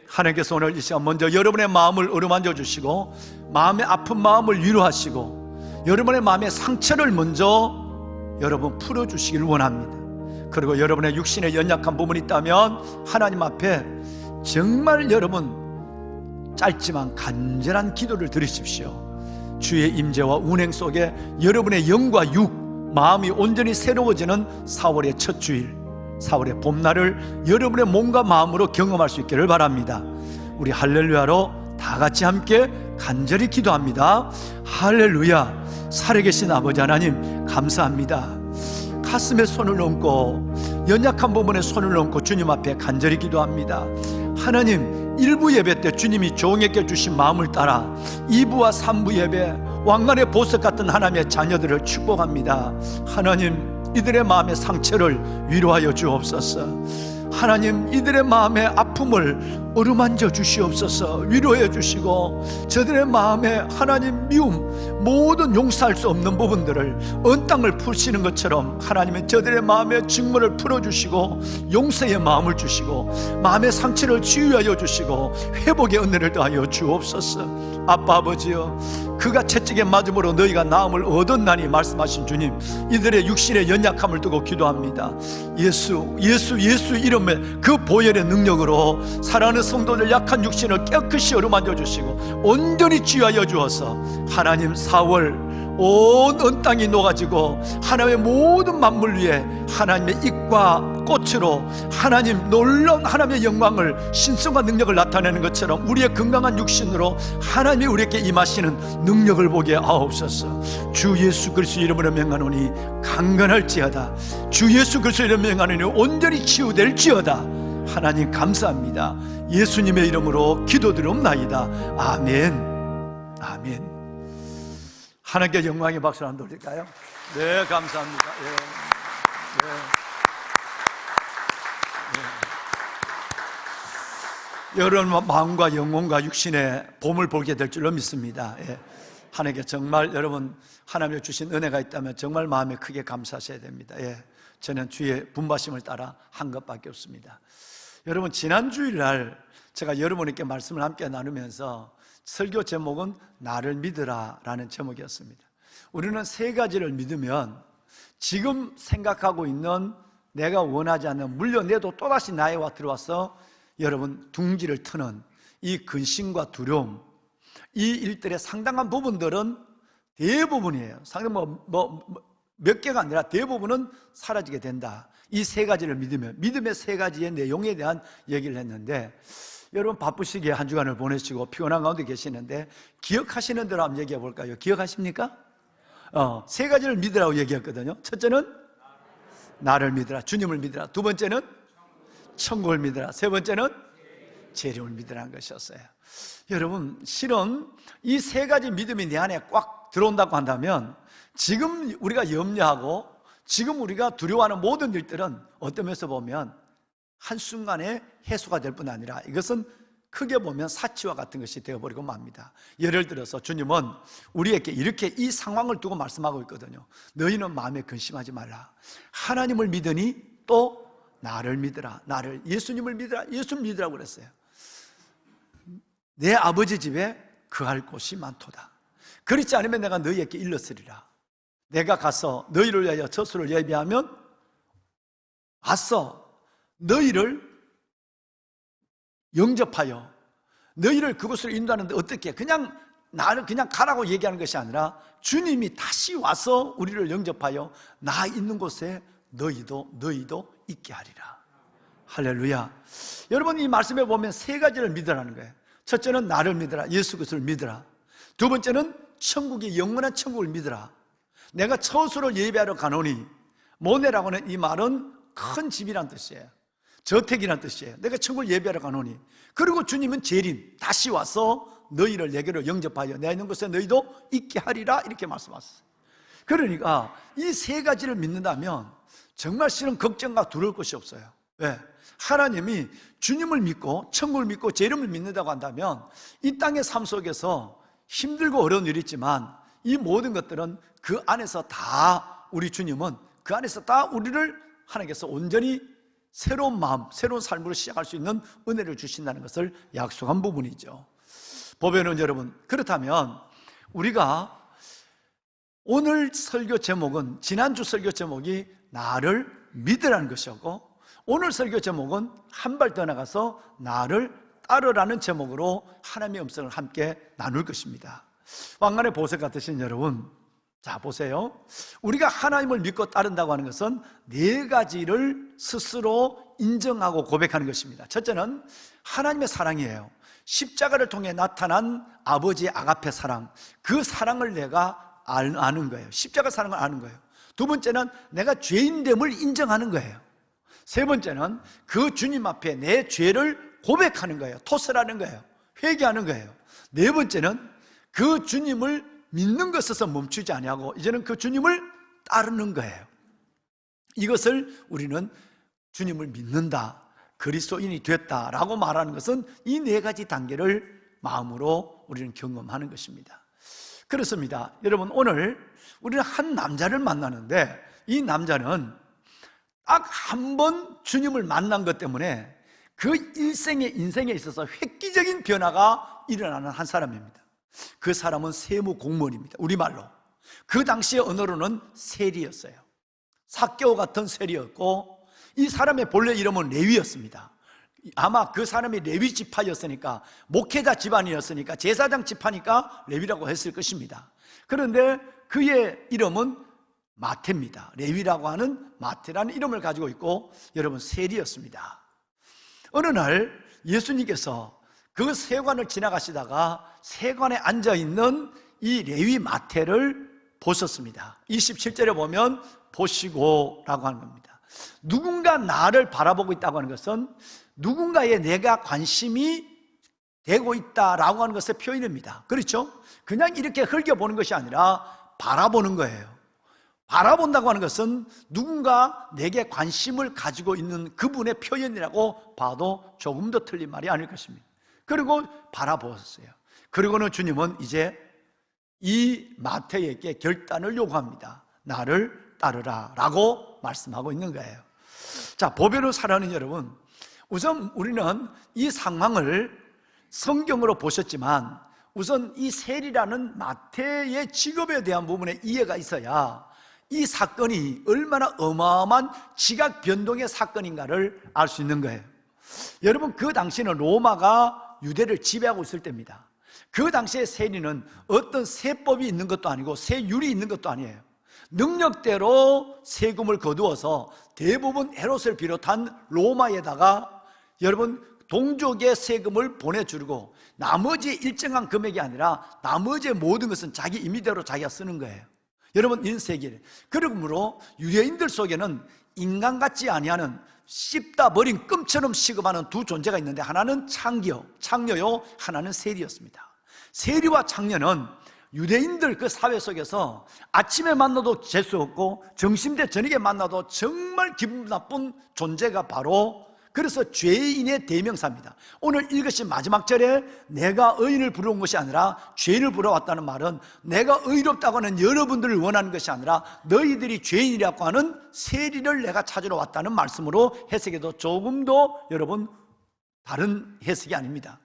하나님께서 오늘 이 시간 먼저 여러분의 마음을 어루만져 주시고 마음의 아픈 마음을 위로하시고 여러분의 마음의 상처를 먼저 여러분 풀어주시길 원합니다. 그리고 여러분의 육신에 연약한 부분이 있다면 하나님 앞에 정말 여러분 짧지만 간절한 기도를 드리십시오. 주의 임재와 운행 속에 여러분의 영과 육, 마음이 온전히 새로워지는 4월의 첫 주일, 4월의 봄날을 여러분의 몸과 마음으로 경험할 수 있기를 바랍니다. 우리 할렐루야로 다 같이 함께 간절히 기도합니다. 할렐루야. 살아계신 아버지 하나님 감사합니다. 가슴에 손을 얹고 연약한 부분에 손을 얹고 주님 앞에 간절히 기도합니다. 하나님, 1부 예배 때 주님이 종에게 주신 마음을 따라 2부와 3부 예배 왕관의 보석 같은 하나님의 자녀들을 축복합니다. 하나님, 이들의 마음의 상처를 위로하여 주옵소서. 하나님, 이들의 마음의 아픔을 어루만져 주시옵소서. 위로해 주시고 저들의 마음에 하나님 미움, 모든 용서할 수 없는 부분들을 언땅을 푸시는 것처럼 하나님의 저들의 마음의 직무를 풀어주시고 용서의 마음을 주시고 마음의 상처를 치유하여 주시고 회복의 은혜를 더하여 주옵소서. 아빠 아버지여, 그가 채찍에 맞음으로 너희가 나음을 얻었나니 말씀하신 주님, 이들의 육신의 연약함을 두고 기도합니다. 예수 이름의 그 보혈의 능력으로 사랑하는 성도들 약한 육신을 깨끗이 어루만져 주시고 온전히 치유하여 주어서 하나님 4월 온 언땅이 녹아지고 하나님의 모든 만물 위에 하나님의 잎과 꽃으로 하나님 놀라운 하나님의 영광을, 신성과 능력을 나타내는 것처럼 우리의 건강한 육신으로 하나님이 우리에게 임하시는 능력을 보게 하옵소서. 주 예수 그리스도 이름으로 명하노니 강건할지어다. 주 예수 그리스도 이름으로 명하노니 온전히 치유될지어다. 하나님 감사합니다. 예수님의 이름으로 기도드리옵나이다. 아멘. 아멘. 하나님께 영광의 박수를 한번 돌릴까요? 네, 감사합니다. 네. 여러분 마음과 영혼과 육신의 봄을 보게 될 줄로 믿습니다. 하나님께 정말 여러분 하나님이 주신 은혜가 있다면 정말 마음에 크게 감사하셔야 됩니다. 저는 주의 분바심을 따라 한 것밖에 없습니다. 여러분, 지난 주일날 제가 여러분에게 말씀을 함께 나누면서 설교 제목은 나를 믿으라 라는 제목이었습니다. 우리는 세 가지를 믿으면 지금 생각하고 있는 내가 원하지 않는, 물려내도 또다시 나에와 들어와서 여러분 둥지를 트는 이 근심과 두려움, 이 일들의 상당한 부분들은 대부분이에요. 상당히 몇 개가 아니라 대부분은 사라지게 된다. 이 세 가지를 믿으면, 믿음의 세 가지의 내용에 대한 얘기를 했는데, 여러분 바쁘시게 한 주간을 보내시고 피곤한 가운데 계시는데 기억하시는 대로 한번 얘기해 볼까요? 기억하십니까? 세 가지를 믿으라고 얘기했거든요. 첫째는 나를 믿으라, 주님을 믿으라. 두 번째는 천국을 믿으라. 세 번째는 재림을 믿으라는 것이었어요. 여러분, 실은 이 세 가지 믿음이 내 안에 꽉 들어온다고 한다면 지금 우리가 염려하고 지금 우리가 두려워하는 모든 일들은 어떤 면에서 보면 한순간에 해소가 될 뿐 아니라 이것은 크게 보면 사치와 같은 것이 되어버리고 맙니다. 예를 들어서 주님은 우리에게 이렇게 이 상황을 두고 말씀하고 있거든요. 너희는 마음에 근심하지 말라. 하나님을 믿으니 또 나를 믿으라. 나를, 예수님을 믿으라. 예수를 믿으라고 그랬어요. 내 아버지 집에 거할 곳이 많도다. 그렇지 않으면 내가 너희에게 일렀으리라. 내가 가서 너희를 위하여 저수를 예비하면 와서 너희를 영접하여 너희를 그곳으로 인도하는데 어떻게 그냥 나를 그냥 가라고 얘기하는 것이 아니라 주님이 다시 와서 우리를 영접하여 나 있는 곳에 너희도 있게 하리라. 할렐루야. 여러분, 이 말씀에 보면 세 가지를 믿으라는 거예요. 첫째는 나를 믿으라. 예수 그리스도를 믿으라. 두 번째는 천국의 영원한 천국을 믿으라. 내가 처소를 예비하러 가노니, 모네라고는 이 말은 큰 집이란 뜻이에요. 저택이란 뜻이에요. 내가 천국을 예비하러 가노니. 그리고 주님은 재림, 다시 와서 너희를 내게로 영접하여 내 있는 곳에 너희도 있게 하리라. 이렇게 말씀하셨어요. 그러니까 이 세 가지를 믿는다면 정말 실은 걱정과 두려울 것이 없어요. 왜? 하나님이 주님을 믿고 천국을 믿고 재림을 믿는다고 한다면 이 땅의 삶 속에서 힘들고 어려운 일이 있지만 이 모든 것들은 그 안에서 다, 우리 주님은 그 안에서 다 우리를 하나님께서 온전히 새로운 마음, 새로운 삶으로 시작할 수 있는 은혜를 주신다는 것을 약속한 부분이죠. 보배는 여러분, 그렇다면 우리가 오늘 설교 제목은, 지난주 설교 제목이 나를 믿으라는 것이었고, 오늘 설교 제목은 한 발 더 나가서 나를 따르라는 제목으로 하나님의 음성을 함께 나눌 것입니다. 왕관의 보석 같으신 여러분, 자 보세요. 우리가 하나님을 믿고 따른다고 하는 것은 네 가지를 스스로 인정하고 고백하는 것입니다. 첫째는 하나님의 사랑이에요. 십자가를 통해 나타난 아버지의 아가페 사랑, 그 사랑을 내가 아는 거예요. 십자가 사랑을 아는 거예요. 두 번째는 내가 죄인됨을 인정하는 거예요. 세 번째는 그 주님 앞에 내 죄를 고백하는 거예요. 토설하는 거예요. 회개하는 거예요. 네 번째는 그 주님을 믿는 것에서 멈추지 아니하고 이제는 그 주님을 따르는 거예요. 이것을 우리는 주님을 믿는다, 그리스도인이 됐다라고 말하는 것은 이 네 가지 단계를 마음으로 우리는 경험하는 것입니다. 그렇습니다. 여러분, 오늘 우리는 한 남자를 만나는데 이 남자는 딱 한 번 주님을 만난 것 때문에 그 인생에 있어서 획기적인 변화가 일어나는 한 사람입니다. 그 사람은 세무 공무원입니다. 우리말로 그 당시의 언어로는 세리였어요. 삭개오 같은 세리였고, 이 사람의 본래 이름은 레위였습니다. 아마 그 사람이 레위 지파였으니까, 목회자 집안이었으니까, 제사장 지파니까 레위라고 했을 것입니다. 그런데 그의 이름은 마태입니다. 레위라고 하는 마태라는 이름을 가지고 있고, 여러분, 세리였습니다. 어느 날 예수님께서 그 세관을 지나가시다가 세관에 앉아있는 이 레위 마태를 보셨습니다. 27절에 보면 보시고 라고 하는 겁니다. 누군가 나를 바라보고 있다고 하는 것은 누군가에 내가 관심이 되고 있다라고 하는 것의 표현입니다. 그렇죠? 그냥 이렇게 흘겨보는 것이 아니라 바라보는 거예요. 바라본다고 하는 것은 누군가 내게 관심을 가지고 있는 그분의 표현이라고 봐도 조금 더 틀린 말이 아닐 것입니다. 그리고 바라보았어요. 그리고는 주님은 이제 이 마태에게 결단을 요구합니다. 나를 따르라 라고 말씀하고 있는 거예요. 자, 보배로 살아가는 여러분, 우선 우리는 이 상황을 성경으로 보셨지만 우선 이 세리라는 마태의 직업에 대한 부분에 이해가 있어야 이 사건이 얼마나 어마어마한 지각 변동의 사건인가를 알 수 있는 거예요. 여러분, 그 당시는 로마가 유대를 지배하고 있을 때입니다. 그 당시의 세리는 어떤 세법이 있는 것도 아니고 세율이 있는 것도 아니에요. 능력대로 세금을 거두어서 대부분 헤롯을 비롯한 로마에다가 여러분 동족의 세금을 보내주고 나머지 일정한 금액이 아니라 나머지 모든 것은 자기 임의대로 자기가 쓰는 거예요. 여러분, 이런 세계에 그러므로 유대인들 속에는 인간 같지 아니하는 씹다 버린 끔처럼 취급하는 두 존재가 있는데 하나는 창녀요, 하나는 세리였습니다. 세리와 창녀는 유대인들 그 사회 속에서 아침에 만나도 재수 없고 점심때 저녁에 만나도 정말 기분 나쁜 존재가 바로, 그래서 죄인의 대명사입니다. 오늘 읽으신 마지막 절에 내가 의인을 부러온 것이 아니라 죄인을 부러왔다는 말은 내가 의롭다고 하는 여러분들을 원하는 것이 아니라 너희들이 죄인이라고 하는 세리를 내가 찾으러 왔다는 말씀으로 해석해도 조금 더 여러분 다른 해석이 아닙니다.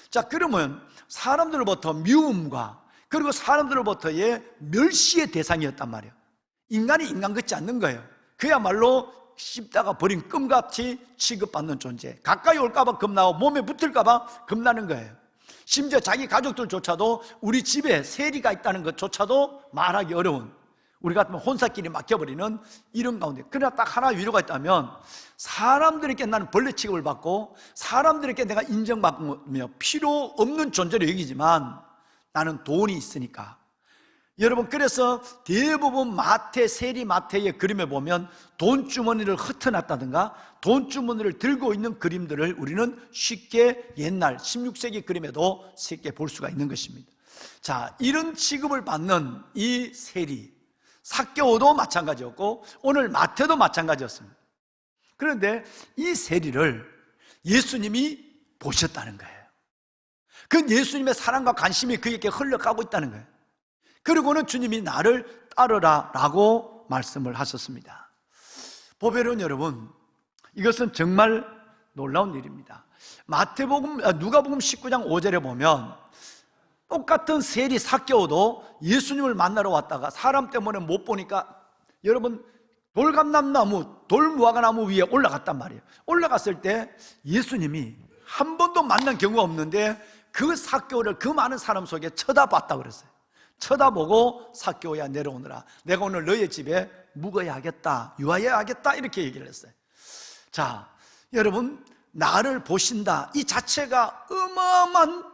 자, 그러면 사람들로부터 미움과 그리고 사람들로부터의 멸시의 대상이었단 말이에요. 인간이 인간 같지 않는 거예요. 그야말로 씹다가 버린 끔같이 취급받는 존재, 가까이 올까봐 겁나고 몸에 붙을까봐 겁나는 거예요. 심지어 자기 가족들조차도 우리 집에 세리가 있다는 것조차도 말하기 어려운, 우리 같으면 혼사끼리 막혀버리는 이런 가운데, 그러나 딱 하나 위로가 있다면 사람들에게 나는 벌레 취급을 받고 사람들에게 내가 인정받으며 필요 없는 존재로 여기지만 나는 돈이 있으니까. 여러분, 그래서 대부분 세리 마태의 그림에 보면 돈주머니를 흩어놨다든가 돈주머니를 들고 있는 그림들을 우리는 쉽게 옛날 16세기 그림에도 쉽게 볼 수가 있는 것입니다. 자, 이런 취급을 받는 이 세리, 삭개오도 마찬가지였고 오늘 마태도 마찬가지였습니다. 그런데 이 세리를 예수님이 보셨다는 거예요. 그 예수님의 사랑과 관심이 그에게 흘러가고 있다는 거예요. 그리고는 주님이 나를 따르라 라고 말씀을 하셨습니다. 보배로운 여러분, 이것은 정말 놀라운 일입니다. 누가복음 19장 5절에 보면 똑같은 세리 삭개오도 예수님을 만나러 왔다가 사람 때문에 못 보니까 여러분 돌감람나무, 돌무화과나무 위에 올라갔단 말이에요. 올라갔을 때 예수님이 한 번도 만난 경우가 없는데 그 삭개오를 그 많은 사람 속에 쳐다봤다 그랬어요. 쳐다보고 삭개오야 내려오너라. 내가 오늘 너의 집에 묵어야 하겠다, 유하여야 하겠다 이렇게 얘기를 했어요. 자, 여러분 나를 보신다 이 자체가 어마어마한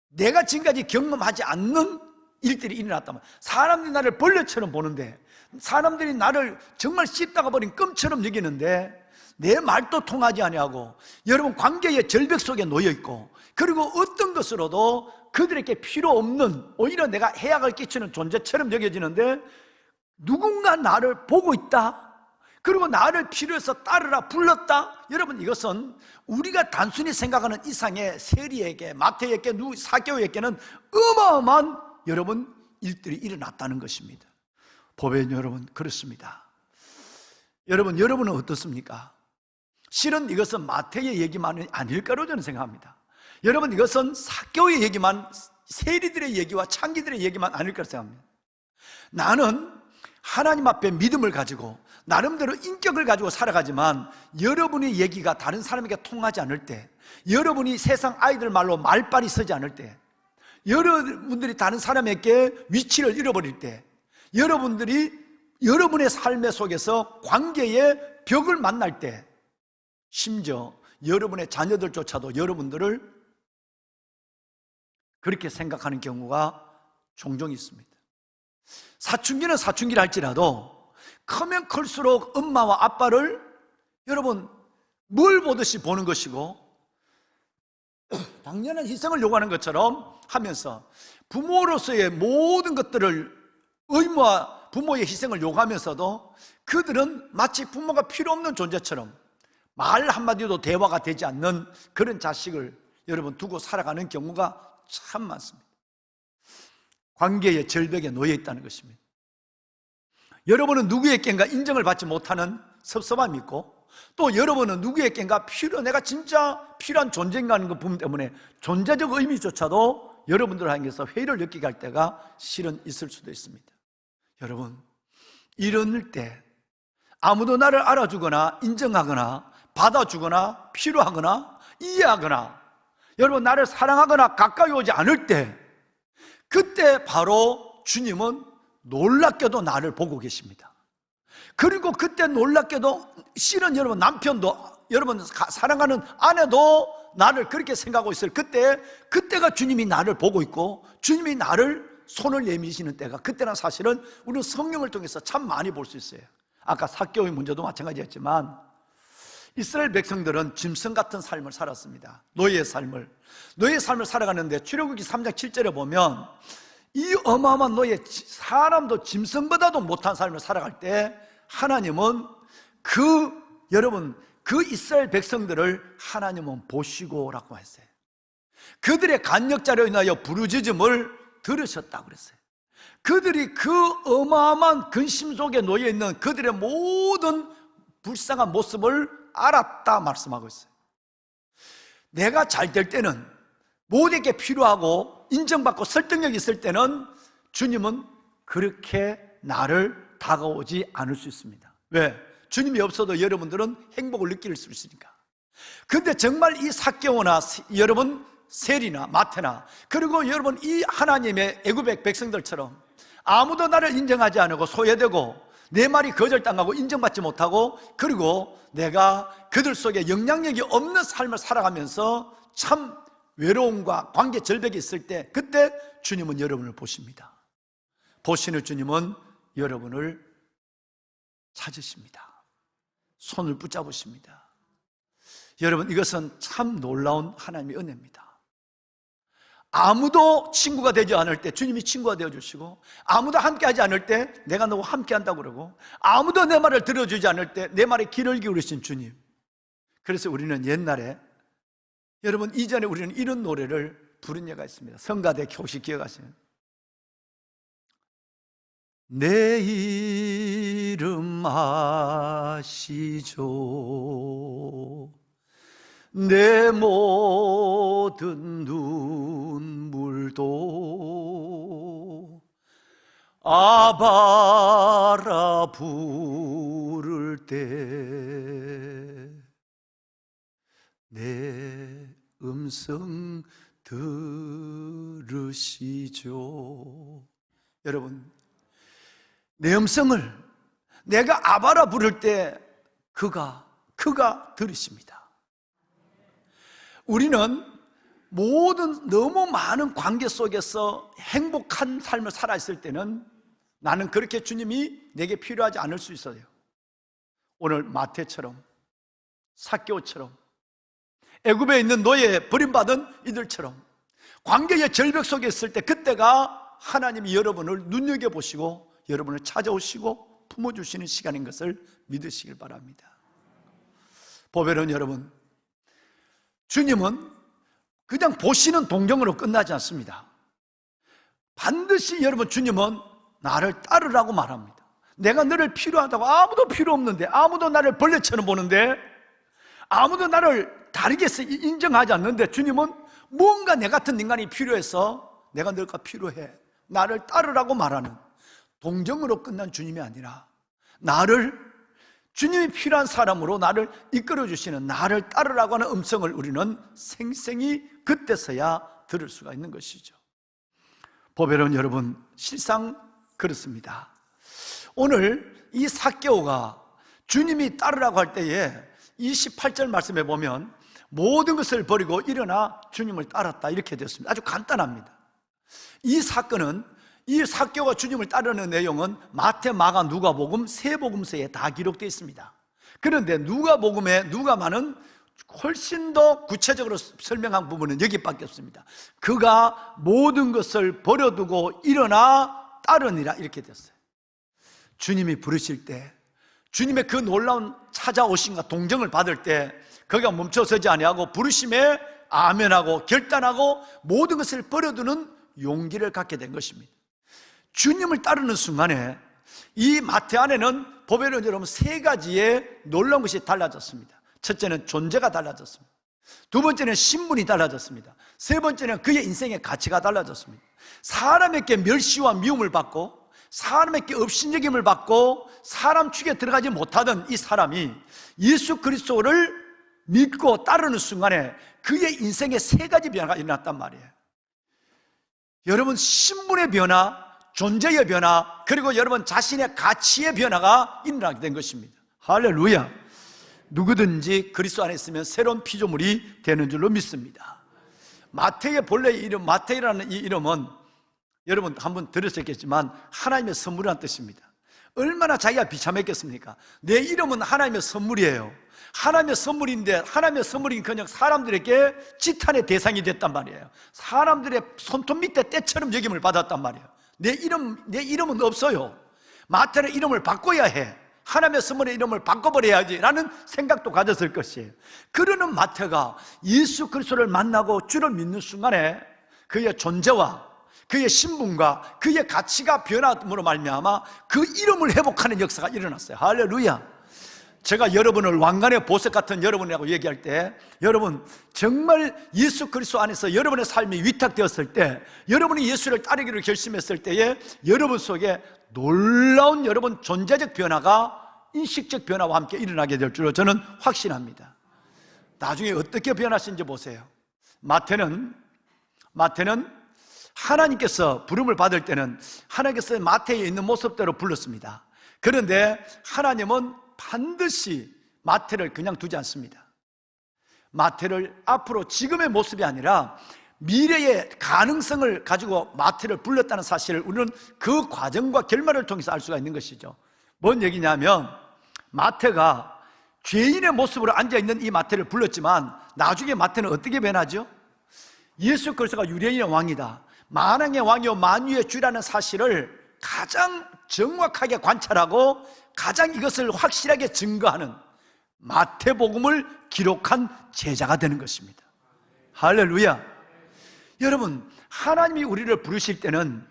내가 지금까지 경험하지 않는 일들이 일어났단 말이에요. 사람들이 나를 벌레처럼 보는데, 사람들이 나를 정말 씹다가 버린 껌처럼 여기는데 내 말도 통하지 아니하고 여러분 관계의 절벽 속에 놓여 있고, 그리고 어떤 것으로도 그들에게 필요 없는 오히려 내가 해악을 끼치는 존재처럼 여겨지는데 누군가 나를 보고 있다, 그리고 나를 필요해서 따르라 불렀다. 여러분 이것은 우리가 단순히 생각하는 이상의 세리에게, 마태에게, 삭개오에게는 어마어마한 여러분 일들이 일어났다는 것입니다. 보배인 여러분, 그렇습니다. 여러분은 어떻습니까? 실은 이것은 마태의 얘기만이 아닐까로 저는 생각합니다. 여러분 이것은 삭개오의 얘기만, 세리들의 얘기와 창기들의 얘기만 아닐까로 생각합니다. 나는 하나님 앞에 믿음을 가지고 나름대로 인격을 가지고 살아가지만 여러분의 얘기가 다른 사람에게 통하지 않을 때, 여러분이 세상 아이들 말로 말빨이 서지 않을 때, 여러분들이 다른 사람에게 위치를 잃어버릴 때, 여러분들이 여러분의 삶의 속에서 관계의 벽을 만날 때, 심지어 여러분의 자녀들조차도 여러분들을 그렇게 생각하는 경우가 종종 있습니다. 사춘기는 사춘기를 할지라도 크면 클수록 엄마와 아빠를 여러분 뭘 보듯이 보는 것이고, 당연한 희생을 요구하는 것처럼 하면서 부모로서의 모든 것들을 의무와 부모의 희생을 요구하면서도 그들은 마치 부모가 필요 없는 존재처럼 말 한마디도 대화가 되지 않는 그런 자식을 여러분 두고 살아가는 경우가 참 많습니다. 관계의 절벽에 놓여 있다는 것입니다. 여러분은 누구에겐가 인정을 받지 못하는 섭섭함이 있고, 또 여러분은 누구에겐가 내가 진짜 필요한 존재인가 하는 그 부분 때문에 존재적 의미조차도 여러분들 향해서 회의를 느끼게 할 때가 실은 있을 수도 있습니다. 여러분, 이럴 때 아무도 나를 알아주거나 인정하거나 받아주거나 필요하거나 이해하거나 여러분 나를 사랑하거나 가까이 오지 않을 때, 그때 바로 주님은 놀랍게도 나를 보고 계십니다. 그리고 그때 놀랍게도 실은 여러분 남편도, 여러분 사랑하는 아내도 나를 그렇게 생각하고 있을 그때가 주님이 나를 보고 있고 주님이 나를 손을 내미시는 때가, 그때는 사실은 우리는 성령을 통해서 참 많이 볼 수 있어요. 아까 삭개오의 문제도 마찬가지였지만 이스라엘 백성들은 짐승 같은 삶을 살았습니다. 노예의 삶을 살아가는데 출애굽기 3장 7절에 보면 이 어마어마한 노예, 사람도 짐승보다도 못한 삶을 살아갈 때 하나님은 여러분 그 이스라엘 백성들을 하나님은 보시고라고 했어요. 그들의 간역자로 인하여 부르짖음을 들으셨다고 그랬어요. 그들이 그 어마어마한 근심 속에 놓여 있는 그들의 모든 불쌍한 모습을 알았다 말씀하고 있어요. 내가 잘 될 때는, 모두에게 필요하고 인정받고 설득력이 있을 때는 주님은 그렇게 나를 다가오지 않을 수 있습니다. 왜? 주님이 없어도 여러분들은 행복을 느낄 수 있으니까. 근데 정말 이 삭개오나 여러분 세리나 마태나, 그리고 여러분 이 하나님의 애굽의 백성들처럼 아무도 나를 인정하지 않고 소외되고 내 말이 거절당하고 인정받지 못하고, 그리고 내가 그들 속에 영향력이 없는 삶을 살아가면서 참 외로움과 관계 절벽이 있을 때, 그때 주님은 여러분을 보십니다. 보시는 주님은 여러분을 찾으십니다. 손을 붙잡으십니다. 여러분 이것은 참 놀라운 하나님의 은혜입니다. 아무도 친구가 되지 않을 때 주님이 친구가 되어주시고, 아무도 함께하지 않을 때 내가 너와 함께한다고 그러고, 아무도 내 말을 들어주지 않을 때 내 말에 귀를 기울이신 주님. 그래서 우리는 옛날에, 여러분 이전에 우리는 이런 노래를 부른 예가 있습니다. 성가대 혹시 기억하시는? 내 이름 아시죠? 내 모든 눈물도 아바라 부를 때 내 음성 들으시죠. 여러분, 내 음성을 내가 아바라 부를 때 그가 들으십니다. 우리는 모든 너무 많은 관계 속에서 행복한 삶을 살아있을 때는 나는 그렇게 주님이 내게 필요하지 않을 수 있어요. 오늘 마태처럼, 삭개오처럼, 애굽에 있는 노예 버림받은 이들처럼 관계의 절벽 속에 있을 때, 그때가 하나님이 여러분을 눈여겨보시고 여러분을 찾아오시고 품어주시는 시간인 것을 믿으시길 바랍니다. 보배로운 여러분, 주님은 그냥 보시는 동정으로 끝나지 않습니다. 반드시 여러분, 주님은 나를 따르라고 말합니다. 내가 너를 필요하다고, 아무도 필요 없는데, 아무도 나를 벌레처럼 보는데, 아무도 나를 다르게 인정하지 않는데, 주님은 뭔가 내 같은 인간이 필요해서 내가 너가 필요해, 나를 따르라고 말하는 동정으로 끝난 주님이 아니라, 주님이 필요한 사람으로 나를 이끌어주시는, 나를 따르라고 하는 음성을 우리는 생생히 그때서야 들을 수가 있는 것이죠. 보배로운 여러분, 실상 그렇습니다. 오늘 이 삭개오가 주님이 따르라고 할 때에 28절 말씀에 보면 모든 것을 버리고 일어나 주님을 따랐다, 이렇게 되었습니다. 아주 간단합니다. 이 사건은, 이 삭개오가 주님을 따르는 내용은 마태, 마가, 누가복음 세 복음서에 다 기록되어 있습니다. 그런데 누가만은 훨씬 더 구체적으로 설명한 부분은 여기밖에 없습니다. 그가 모든 것을 버려두고 일어나 따르니라, 이렇게 됐어요. 주님이 부르실 때, 주님의 그 놀라운 찾아오심과 동정을 받을 때 그가 멈춰서지 아니하고 부르심에 아멘하고 결단하고 모든 것을 버려두는 용기를 갖게 된 것입니다. 주님을 따르는 순간에 이 마태 안에는 보배로운 여러분, 세 가지의 놀라운 것이 달라졌습니다. 첫째는 존재가 달라졌습니다. 두 번째는 신분이 달라졌습니다. 세 번째는 그의 인생의 가치가 달라졌습니다. 사람에게 멸시와 미움을 받고 사람에게 업신여김을 받고 사람 축에 들어가지 못하던 이 사람이 예수 그리스도를 믿고 따르는 순간에 그의 인생에 세 가지 변화가 일어났단 말이에요. 여러분, 신분의 변화, 존재의 변화, 그리고 여러분 자신의 가치의 변화가 일어나게 된 것입니다. 할렐루야. 누구든지 그리스도 안에 있으면 새로운 피조물이 되는 줄로 믿습니다. 마태의 본래 이름, 마태라는 이 이름은 여러분 한번 들으셨겠지만 하나님의 선물이라는 뜻입니다. 얼마나 자기가 비참했겠습니까? 내 이름은 하나님의 선물이에요. 하나님의 선물인데, 하나님의 선물인커녕 사람들에게 지탄의 대상이 됐단 말이에요. 사람들의 손톱 밑에 때처럼 여김을 받았단 말이에요. 내 이름은 없어요. 마태는 이름을 바꿔야 해. 하나님의 선물의 이름을 바꿔버려야지 라는 생각도 가졌을 것이에요. 그러는 마태가 예수 그리스도를 만나고 주를 믿는 순간에 그의 존재와 그의 신분과 그의 가치가 변함으로 말미암아 그 이름을 회복하는 역사가 일어났어요. 할렐루야. 제가 여러분을 왕관의 보석 같은 여러분이라고 얘기할 때, 여러분 정말 예수 그리스도 안에서 여러분의 삶이 위탁되었을 때, 여러분이 예수를 따르기로 결심했을 때에 여러분 속에 놀라운 여러분 존재적 변화가 인식적 변화와 함께 일어나게 될 줄로 저는 확신합니다. 나중에 어떻게 변하신지 보세요. 마태는 하나님께서 부름을 받을 때는 하나님께서 마태에 있는 모습대로 불렀습니다. 그런데 하나님은 반드시 마태를 그냥 두지 않습니다. 마태를 앞으로 지금의 모습이 아니라 미래의 가능성을 가지고 마태를 불렀다는 사실을 우리는 그 과정과 결말을 통해서 알 수가 있는 것이죠. 뭔 얘기냐면, 마태가 죄인의 모습으로 앉아있는 이 마태를 불렀지만 나중에 마태는 어떻게 변하죠? 예수 그리스도가 유대인의 왕이다, 만왕의 왕이요 만유의 주라는 사실을 가장 정확하게 관찰하고 가장 이것을 확실하게 증거하는 마태복음을 기록한 제자가 되는 것입니다. 할렐루야. 여러분, 하나님이 우리를 부르실 때는,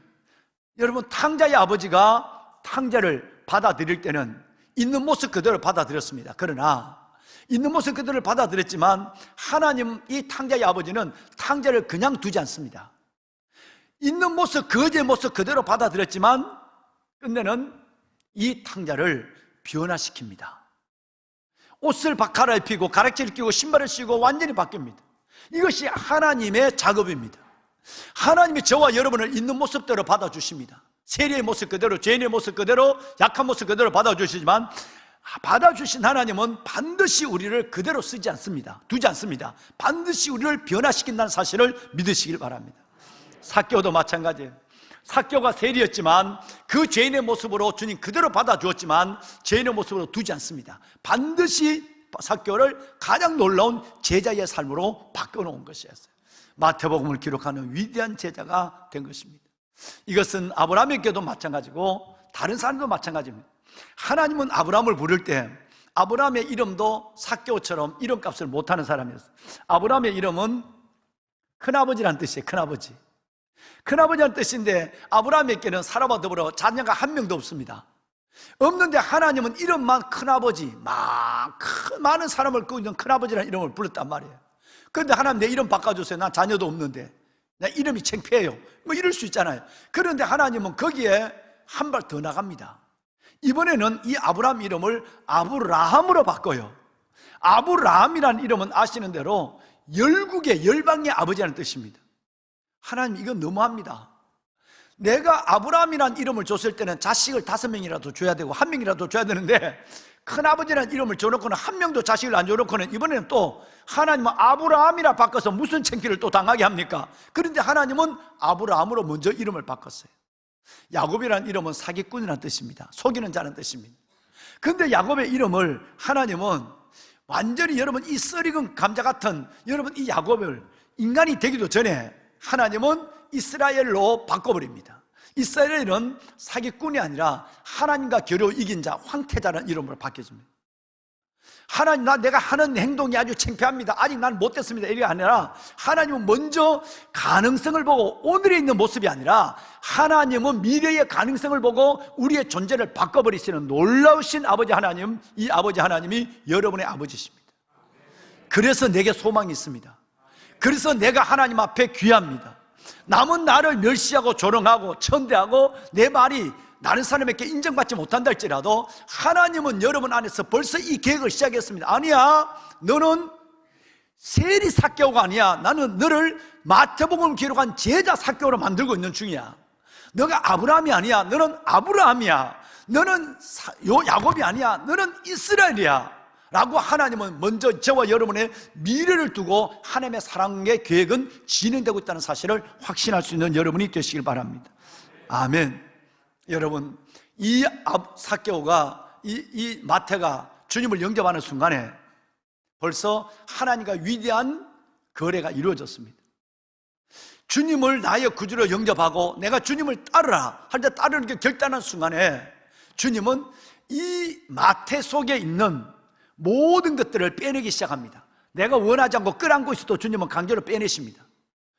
여러분 탕자의 아버지가 탕자를 받아들일 때는 있는 모습 그대로 받아들였습니다. 그러나 있는 모습 그대로 받아들였지만 하나님, 이 탕자의 아버지는 탕자를 그냥 두지 않습니다. 있는 모습, 거지의 모습 그대로 받아들였지만 끝내는 이 탕자를 변화시킵니다. 옷을 갈아입히고 가락지를 끼고 신발을 신고 완전히 바뀝니다. 이것이 하나님의 작업입니다. 하나님이 저와 여러분을 있는 모습대로 받아주십니다. 세리의 모습 그대로, 죄인의 모습 그대로, 약한 모습 그대로 받아주시지만, 받아주신 하나님은 반드시 우리를 그대로 쓰지 않습니다. 두지 않습니다. 반드시 우리를 변화시킨다는 사실을 믿으시길 바랍니다. 삭개오도 마찬가지예요. 삭개오가 세리였지만 그 죄인의 모습으로 주님 그대로 받아주었지만 죄인의 모습으로 두지 않습니다. 반드시 삭개오를 가장 놀라운 제자의 삶으로 바꿔놓은 것이었어요. 마태복음을 기록하는 위대한 제자가 된 것입니다. 이것은 아브라함에게도 마찬가지고 다른 사람도 마찬가지입니다. 하나님은 아브라함을 부를 때 아브라함의 이름도 삭개오처럼 이름값을 못하는 사람이었어요. 아브라함의 이름은 큰아버지라는 뜻이에요. 큰아버지. 큰아버지라는 뜻인데 아브라함에게는 사라와 더불어 자녀가 한 명도 없습니다. 없는데 하나님은 이름만 큰아버지, 많은 사람을 꾸고 있는 큰아버지라는 이름을 불렀단 말이에요. 그런데 하나님 내 이름 바꿔주세요. 난 자녀도 없는데 내 이름이 창피해요. 뭐 이럴 수 있잖아요. 그런데 하나님은 거기에 한 발 더 나갑니다. 이번에는 이 아브라함 이름을 아브라함으로 바꿔요. 아브라함이라는 이름은 아시는 대로 열국의 열방의 아버지라는 뜻입니다. 하나님 이건 너무합니다. 내가 아브라함이라는 이름을 줬을 때는 자식을 5명이라도 줘야 되고 1명이라도 줘야 되는데 큰아버지라는 이름을 줘놓고는 1명도 자식을 안 줘놓고는 이번에는 또 하나님은 아브라함이라 바꿔서 무슨 창피를 또 당하게 합니까? 그런데 하나님은 아브라함으로 먼저 이름을 바꿨어요. 야곱이라는 이름은 사기꾼이라는 뜻입니다. 속이는 자라는 뜻입니다. 그런데 야곱의 이름을 하나님은 완전히 여러분 이 썰익은 감자 같은 여러분 이 야곱을 인간이 되기도 전에 하나님은 이스라엘로 바꿔버립니다. 이스라엘은 사기꾼이 아니라 하나님과 겨루 이긴 자, 황태자라는 이름으로 바뀌어집니다. 하나님, 내가 하는 행동이 아주 창피합니다. 아직 난 못됐습니다. 이게 아니라 하나님은 먼저 가능성을 보고 오늘에 있는 모습이 아니라 하나님은 미래의 가능성을 보고 우리의 존재를 바꿔버리시는 놀라우신 아버지 하나님, 이 아버지 하나님이 여러분의 아버지십니다. 그래서 내게 소망이 있습니다. 그래서 내가 하나님 앞에 귀합니다. 남은 나를 멸시하고 조롱하고 천대하고 내 말이 다른 사람에게 인정받지 못한다 할지라도 하나님은 여러분 안에서 벌써 이 계획을 시작했습니다. 아니야, 너는 세리 삭개오가 아니야. 나는 너를 마태복음을 기록한 제자 삭개오로 만들고 있는 중이야. 너가 아브라함이 아니야. 너는 아브라함이야. 너는 야곱이 아니야. 너는 이스라엘이야 라고 하나님은 먼저 저와 여러분의 미래를 두고 하나님의 사랑의 계획은 진행되고 있다는 사실을 확신할 수 있는 여러분이 되시길 바랍니다. 아멘. 여러분, 이 삭개오가 이 마태가 주님을 영접하는 순간에 벌써 하나님과 위대한 거래가 이루어졌습니다. 주님을 나의 구주로 영접하고 내가 주님을 따르라 할 때 따르는 게 결단한 순간에 주님은 이 마태 속에 있는 모든 것들을 빼내기 시작합니다. 내가 원하지 않고 끌안고 있어도 주님은 강제로 빼내십니다.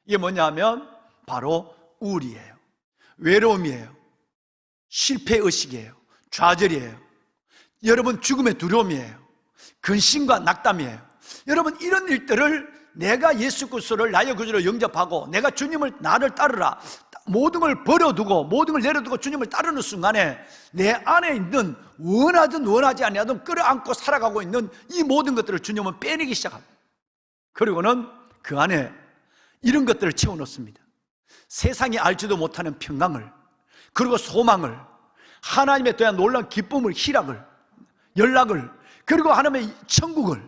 이게 뭐냐면 바로 우울이에요. 외로움이에요. 실패의식이에요. 좌절이에요. 여러분 죽음의 두려움이에요. 근심과 낙담이에요. 여러분 이런 일들을 내가 예수 그리스도를 나의 구주로 영접하고 내가 주님을 나를 따르라 모든 걸 버려두고 모든 걸 내려두고 주님을 따르는 순간에 내 안에 있는 원하든 원하지 아니하든 끌어안고 살아가고 있는 이 모든 것들을 주님은 빼내기 시작합니다. 그리고는 그 안에 이런 것들을 채워놓습니다. 세상이 알지도 못하는 평강을, 그리고 소망을, 하나님에 대한 놀라운 기쁨을, 희락을, 연락을, 그리고 하나님의 천국을,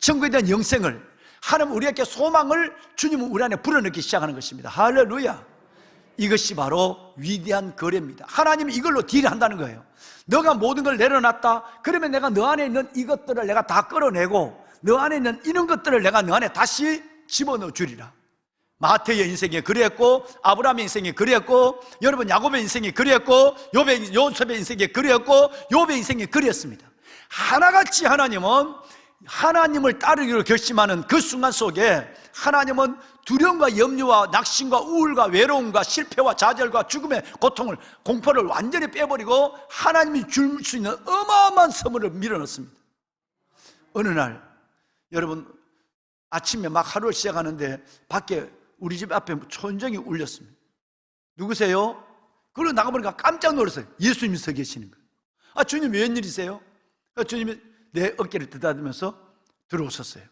천국에 대한 영생을, 하나님 우리에게 소망을 주님은 우리 안에 불어넣기 시작하는 것입니다. 할렐루야. 이것이 바로 위대한 거래입니다. 하나님이 이걸로 딜한다는 거예요. 너가 모든 걸 내려놨다 그러면 내가 너 안에 있는 이것들을 내가 다 끌어내고 너 안에 있는 이런 것들을 내가 너 안에 다시 집어넣어 주리라. 마태의 인생이 그랬고 아브라함의 인생이 그랬고 여러분 야곱의 인생이 그랬고 요셉의 인생이 그랬고 욥의 인생이 그랬습니다. 하나같이 하나님은 하나님을 따르기로 결심하는 그 순간 속에 하나님은 두려움과 염려와 낙심과 우울과 외로움과 실패와 좌절과 죽음의 고통을, 공포를 완전히 빼버리고 하나님이 줄 수 있는 어마어마한 선물을 밀어넣습니다. 어느 날 여러분 아침에 막 하루를 시작하는데 밖에 우리 집 앞에 천정이 울렸습니다. 누구세요? 그러고 나가보니까 깜짝 놀랐어요. 예수님이 서 계시는 거예요. 아, 주님 웬일이세요? 주님이 내 어깨를 쓰다듬으면서 들어오셨어요.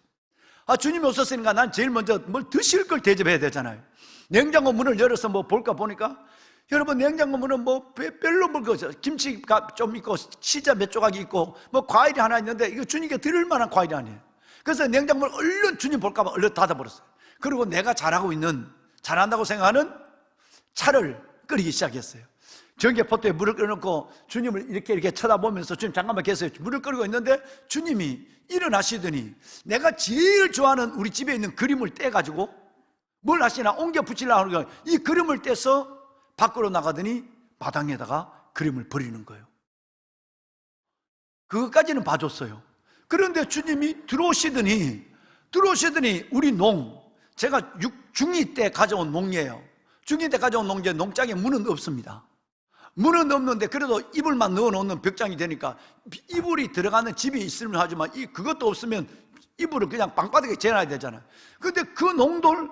주님이 오셨으니까 난 제일 먼저 뭘 드실 걸 대접해야 되잖아요. 냉장고 문을 열어서 뭐 볼까 보니까 여러분 냉장고 문은 뭐 별로 뭐 김치가 좀 있고 치자 몇 조각이 있고 뭐 과일이 하나 있는데 이거 주님께 드릴 만한 과일이 아니에요. 그래서 냉장고 문을 얼른 주님 볼까 봐 얼른 닫아버렸어요. 그리고 내가 잘한다고 생각하는 차를 끓이기 시작했어요. 전기포트에 물을 끓여놓고 주님을 이렇게 쳐다보면서 주님 잠깐만 계세요. 물을 끓이고 있는데 주님이 일어나시더니 내가 제일 좋아하는 우리 집에 있는 그림을 떼가지고 뭘 하시나 옮겨 붙이려고 하는 거예요. 이 그림을 떼서 밖으로 나가더니 마당에다가 그림을 버리는 거예요. 그것까지는 봐줬어요. 그런데 주님이 들어오시더니 우리 제가 중2 때 가져온 농이에요. 중2 때 가져온 농제 농장에 문은 없습니다. 문은 없는데 그래도 이불만 넣어놓는 벽장이 되니까 이불이 들어가는 집이 있으면 하지만 그것도 없으면 이불을 그냥 방바닥에 재놔야 되잖아요. 근데 그 농돌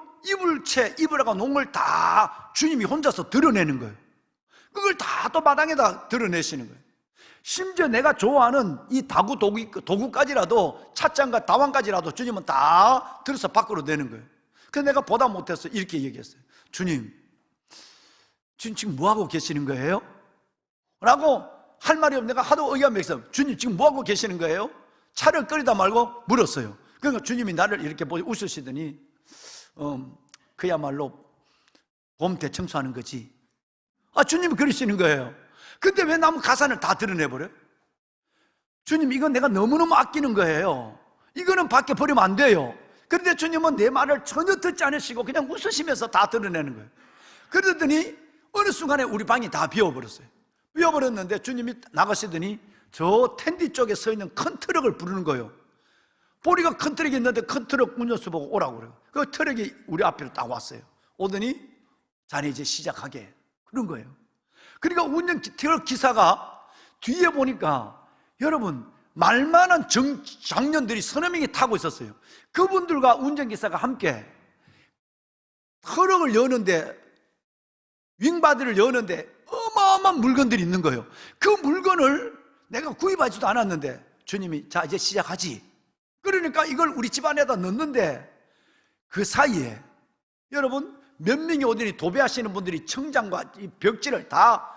이불하고 농을 다 주님이 혼자서 드러내는 거예요. 그걸 다 또 마당에다 드러내시는 거예요. 심지어 내가 좋아하는 이 도구까지라도 찻잔과 다왕까지라도 주님은 다 들어서 밖으로 내는 거예요. 그래서 내가 보다 못해서 이렇게 얘기했어요. 주님 지금 뭐하고 계시는 거예요? 라고 할 말이 없는 내가 하도 의아해서 주님 지금 뭐하고 계시는 거예요? 차를 끓이다 말고 물었어요. 그러니까 주님이 나를 이렇게 보고 웃으시더니 그야말로 봄 대청소하는 거지. 주님이 그러시는 거예요. 근데 왜 나무 가산을 다 드러내버려요? 주님 이건 내가 너무너무 아끼는 거예요. 이거는 밖에 버리면 안 돼요. 그런데 주님은 내 말을 전혀 듣지 않으시고 그냥 웃으시면서 다 드러내는 거예요. 그러더니 어느 순간에 우리 방이 다 비워버렸어요. 비워버렸는데 주님이 나가시더니 저 텐디 쪽에 서 있는 큰 트럭을 부르는 거예요. 보리가 큰 트럭이 있는데 큰 트럭 운전수 보고 오라고 그래요. 그 트럭이 우리 앞으로 딱 왔어요. 오더니 자네 이제 시작하게 그런 거예요. 그러니까 트럭 기사가 뒤에 보니까 여러분 말만한 장년들이 서너 명이 타고 있었어요. 그분들과 운전기사가 함께 트럭을 여는데 윙바디를 여는데 어마어마한 물건들이 있는 거예요. 그 물건을 내가 구입하지도 않았는데 주님이 자 이제 시작하지. 그러니까 이걸 우리 집 안에다 넣는데 그 사이에 여러분 몇 명이 오더니 도배하시는 분들이 청장과 이 벽지를 다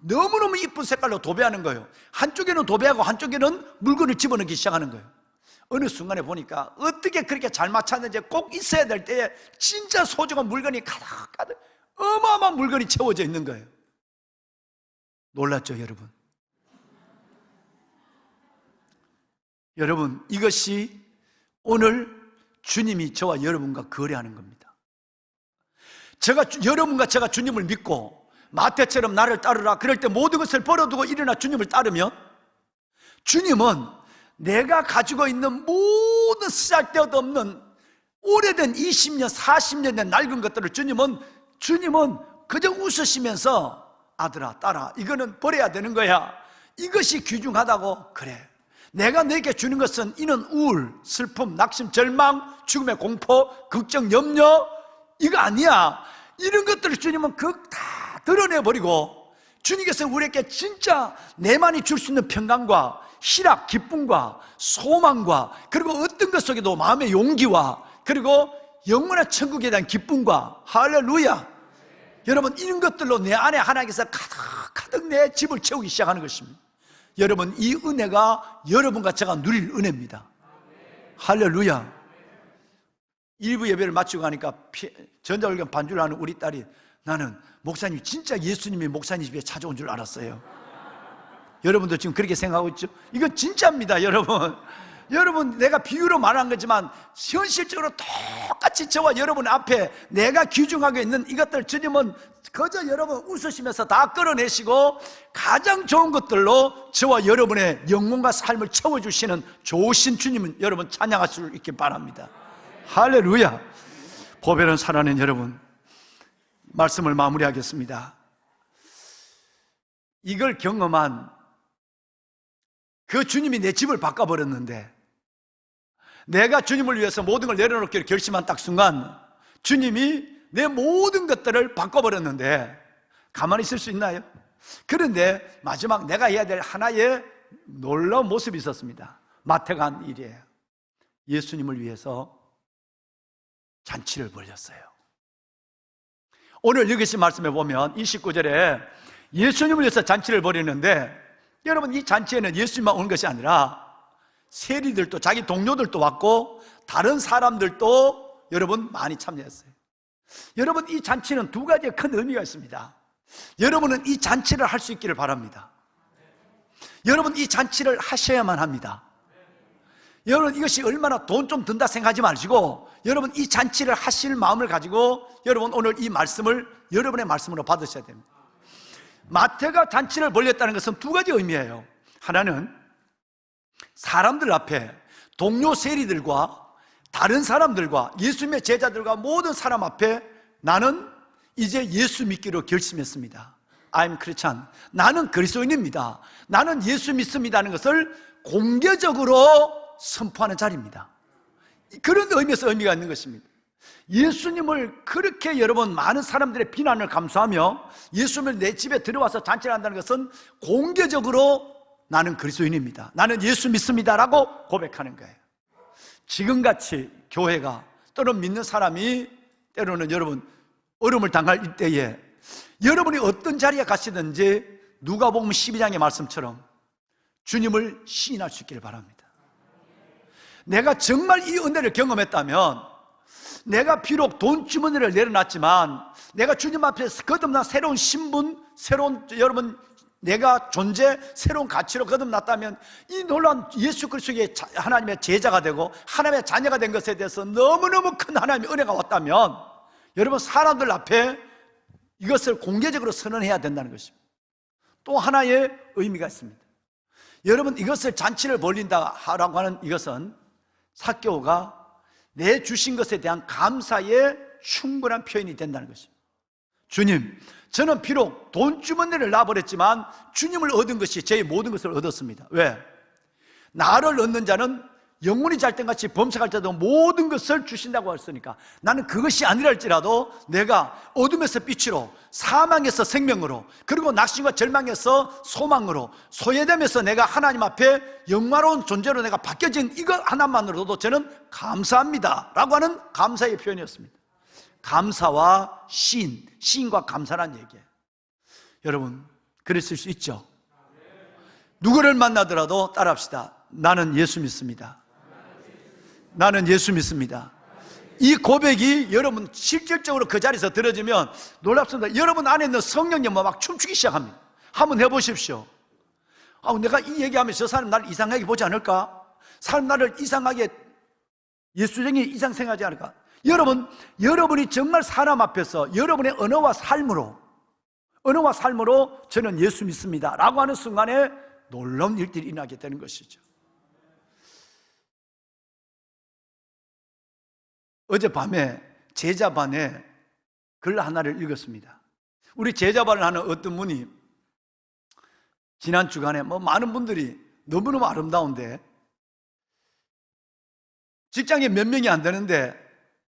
너무너무 이쁜 색깔로 도배하는 거예요. 한쪽에는 도배하고 한쪽에는 물건을 집어넣기 시작하는 거예요. 어느 순간에 보니까 어떻게 그렇게 잘 맞췄는지 꼭 있어야 될 때에 진짜 소중한 물건이 가득가득 어마어마한 물건이 채워져 있는 거예요. 놀랐죠, 여러분? 여러분, 이것이 오늘 주님이 저와 여러분과 거래하는 겁니다. 여러분과 제가 주님을 믿고 마태처럼 나를 따르라 그럴 때 모든 것을 버려두고 일어나 주님을 따르면 주님은 내가 가지고 있는 모든 쓰잘데도 없는 오래된 20년, 40년 된 낡은 것들을 주님은 그저 웃으시면서 아들아, 딸아, 이거는 버려야 되는 거야. 이것이 귀중하다고. 그래. 내가 너에게 주는 것은 이는 우울, 슬픔, 낙심, 절망, 죽음의 공포, 걱정, 염려 이거 아니야. 이런 것들을 주님은 다 드러내버리고 주님께서 우리에게 진짜 내만이 줄 수 있는 평강과 희락, 기쁨과 소망과 그리고 어떤 것 속에도 마음의 용기와 그리고 영원한 천국에 대한 기쁨과 할렐루야. 여러분 이런 것들로 내 안에 하나님께서 가득 내 집을 채우기 시작하는 것입니다. 여러분 이 은혜가 여러분과 제가 누릴 은혜입니다. 할렐루야. 일부 예배를 마치고 가니까 전자올경 반주를 하는 우리 딸이 나는 목사님 진짜 예수님이 목사님 집에 찾아온 줄 알았어요. 여러분도 지금 그렇게 생각하고 있죠? 이건 진짜입니다. 여러분 내가 비유로 말한 거지만 현실적으로 똑같이 저와 여러분 앞에 내가 귀중하게 있는 이것들 주님은 그저 여러분 웃으시면서 다 끌어내시고 가장 좋은 것들로 저와 여러분의 영혼과 삶을 채워주시는 좋으신 주님은 여러분 찬양할 수 있길 바랍니다. 할렐루야. 보배로운 사랑하는 여러분, 말씀을 마무리하겠습니다. 이걸 경험한 그 주님이 내 집을 바꿔버렸는데 내가 주님을 위해서 모든 걸 내려놓기를 결심한 딱 순간 주님이 내 모든 것들을 바꿔버렸는데 가만히 있을 수 있나요? 그런데 마지막 내가 해야 될 하나의 놀라운 모습이 있었습니다. 마태가 한 일이에요. 예수님을 위해서 잔치를 벌였어요. 오늘 여기서 말씀해 보면 29절에 예수님을 위해서 잔치를 벌이는데, 여러분 이 잔치에는 예수님만 온 것이 아니라 세리들도, 자기 동료들도 왔고 다른 사람들도 여러분 많이 참여했어요. 여러분 이 잔치는 두 가지의 큰 의미가 있습니다. 여러분은 이 잔치를 할 수 있기를 바랍니다. 여러분 이 잔치를 하셔야만 합니다. 여러분 이것이 얼마나 돈 좀 든다 생각하지 마시고, 여러분 이 잔치를 하실 마음을 가지고 여러분 오늘 이 말씀을 여러분의 말씀으로 받으셔야 됩니다. 마태가 잔치를 벌였다는 것은 두 가지 의미예요. 하나는 사람들 앞에, 동료 세리들과 다른 사람들과 예수님의 제자들과 모든 사람 앞에 나는 이제 예수 믿기로 결심했습니다. I'm Christian. 나는 그리스도인입니다. 나는 예수 믿습니다는 것을 공개적으로 선포하는 자리입니다. 그런 의미에서 의미가 있는 것입니다. 예수님을 그렇게 여러분 많은 사람들의 비난을 감수하며 예수님을 내 집에 들어와서 잔치를 한다는 것은 공개적으로 나는 그리스도인입니다, 나는 예수 믿습니다라고 고백하는 거예요. 지금같이 교회가, 또는 믿는 사람이 때로는 여러분 어려움을 당할 이때에 여러분이 어떤 자리에 가시든지 누가복음 12장의 말씀처럼 주님을 시인할 수 있기를 바랍니다. 내가 정말 이 은혜를 경험했다면, 내가 비록 돈 주머니를 내려놨지만 내가 주님 앞에서 거듭난 새로운 신분, 새로운 여러분 내가 존재, 새로운 가치로 거듭났다면 이 놀라운 예수 그리스도의 하나님의 제자가 되고 하나님의 자녀가 된 것에 대해서 너무너무 큰 하나님의 은혜가 왔다면 여러분 사람들 앞에 이것을 공개적으로 선언해야 된다는 것입니다. 또 하나의 의미가 있습니다. 여러분 이것을 잔치를 벌린다라고 하는 이것은 삭개오가 내 주신 것에 대한 감사의 충분한 표현이 된다는 것입니다. 주님, 저는 비록 돈 주머니를 놔버렸지만 주님을 얻은 것이 제 모든 것을 얻었습니다. 왜? 나를 얻는 자는 영혼이 잘 땐같이 범사갈 때도 모든 것을 주신다고 했으니까 나는 그것이 아니랄지라도 내가 어둠에서 빛으로, 사망에서 생명으로, 그리고 낙심과 절망에서 소망으로, 소외됨에서 내가 하나님 앞에 영화로운 존재로 내가 바뀌어진 이거 하나만으로도 저는 감사합니다 라고 하는 감사의 표현이었습니다. 감사와 시인과 감사란 얘기예요. 여러분 그랬을 수 있죠. 누구를 만나더라도 따라합시다. 나는 예수 믿습니다. 나는 예수 믿습니다. 이 고백이 여러분 실질적으로 그 자리에서 들어지면 놀랍습니다. 여러분 안에 있는 성령이 막 춤추기 시작합니다. 한번 해보십시오. 내가 이 얘기하면 저 사람 나를 이상하게 보지 않을까? 사람 나를 이상하게, 예수쟁이 이상 생각하지 않을까? 여러분이 정말 사람 앞에서 여러분의 언어와 삶으로 저는 예수 믿습니다 라고 하는 순간에 놀라운 일들이 일어나게 되는 것이죠. 어젯밤에 제자반에 글 하나를 읽었습니다. 우리 제자반을 하는 어떤 분이 지난 주간에 많은 분들이 너무너무 아름다운데 직장에 몇 명이 안 되는데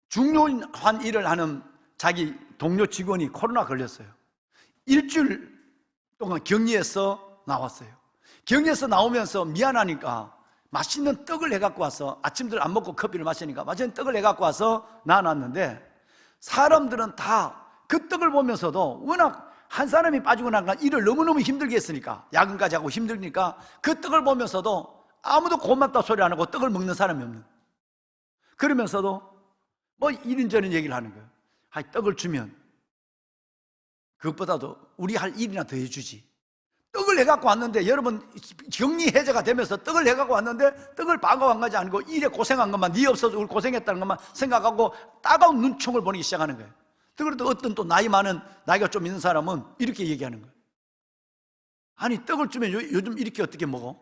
중요한 일을 하는 자기 동료 직원이 코로나 걸렸어요. 일주일 동안 격리해서 나왔어요. 격리해서 나오면서 미안하니까 맛있는 떡을 해갖고 와서, 아침들 안 먹고 커피를 마시니까 맛있는 떡을 해갖고 와서 놔놨는데 사람들은 다 그 떡을 보면서도 워낙 한 사람이 빠지고 나니까 일을 너무너무 힘들게 했으니까, 야근까지 하고 힘드니까 그 떡을 보면서도 아무도 고맙다 소리 안 하고 떡을 먹는 사람이 없는, 그러면서도 이런저런 얘기를 하는 거예요. 떡을 주면 그것보다도 우리 할 일이나 더 해주지. 떡을 해갖고 왔는데, 여러분 격리 해제가 되면서 떡을 해갖고 왔는데 떡을 방어한 것이 아니고 일에 고생한 것만, 네 없어서 우리 고생했다는 것만 생각하고 따가운 눈총을 보내기 시작하는 거예요. 그래도 어떤 또 나이가 좀 있는 사람은 이렇게 얘기하는 거예요. 아니 떡을 주면 요즘 이렇게 어떻게 먹어?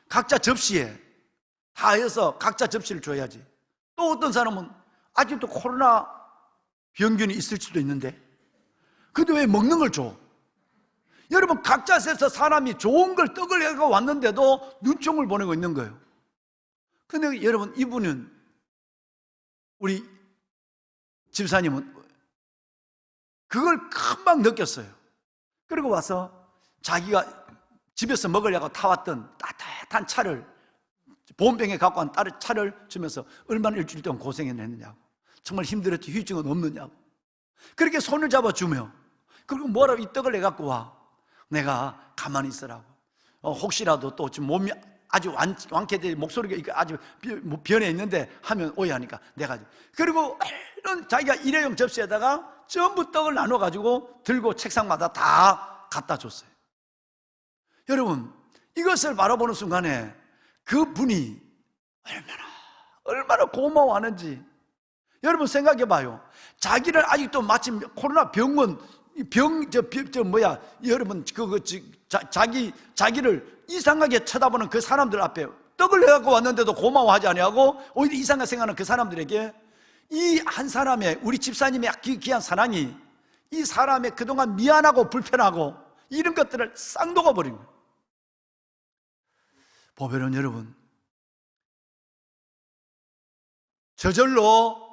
각자 접시에 다 해서 각자 접시를 줘야지. 또 어떤 사람은 아직도 코로나 병균이 있을 수도 있는데 근데 왜 먹는 걸 줘? 여러분 각자 세서 사람이 좋은 걸 떡을 해가 왔는데도 눈총을 보내고 있는 거예요. 근데 여러분 이분은, 우리 집사님은 그걸 금방 느꼈어요. 그리고 와서 자기가 집에서 먹으려고 타왔던 따뜻한 차를, 보온병에 갖고 온 차를 주면서 얼마나 일주일 동안 고생했느냐고. 정말 힘들었지 휴증은 없느냐고. 그렇게 손을 잡아주며, 그리고 뭐라고 이 떡을 내갖고 와. 내가 가만히 있으라고. 혹시라도 또 지금 몸이 아주 완쾌돼 목소리가 아주 변해 있는데 하면 오해하니까 내가. 그리고 이런 자기가 일회용 접시에다가 전부 떡을 나눠가지고 들고 책상마다 다 갖다 줬어요. 여러분, 이것을 바라보는 순간에 그분이 얼마나 고마워하는지 여러분 생각해 봐요. 자기를 아직도 마침 코로나 병원 여러분 자기를 이상하게 쳐다보는 그 사람들 앞에 떡을 내갖고 왔는데도 고마워하지 아니하고 오히려 이상하게 생각하는 그 사람들에게 이 한 사람의, 우리 집사님의 귀한 사랑이 이 사람의 그동안 미안하고 불편하고 이런 것들을 싹 녹아버린 거예요. 보배로운 여러분, 저절로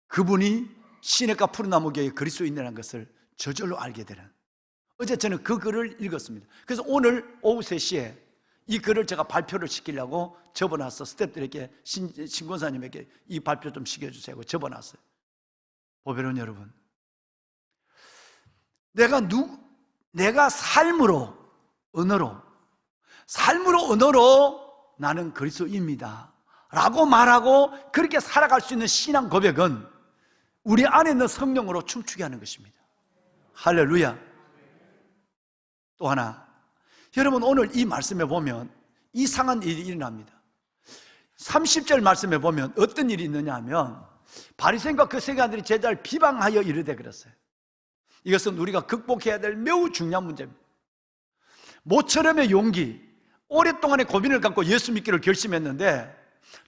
그분이 시냇가 푸른나무 교회 그리스도인이라는 것을 저절로 알게 되는, 어제 저는 그 글을 읽었습니다. 그래서 오늘 오후 3시에 이 글을 제가 발표를 시키려고 접어놨어. 스태프들에게, 신권사님에게 이 발표 좀 시켜주세요. 접어놨어요. 보배로운 여러분, 내가 삶으로 언어로 나는 그리스도입니다 라고 말하고 그렇게 살아갈 수 있는 신앙 고백은 우리 안에 있는 성령으로 춤추게 하는 것입니다. 할렐루야. 또 하나, 여러분 오늘 이 말씀에 보면 이상한 일이 일어납니다. 30절 말씀에 보면 어떤 일이 있느냐 하면 바리새인과 그 세관들이 제자를 비방하여 이르되 그랬어요. 이것은 우리가 극복해야 될 매우 중요한 문제입니다. 모처럼의 용기, 오랫동안의 고민을 갖고 예수 믿기를 결심했는데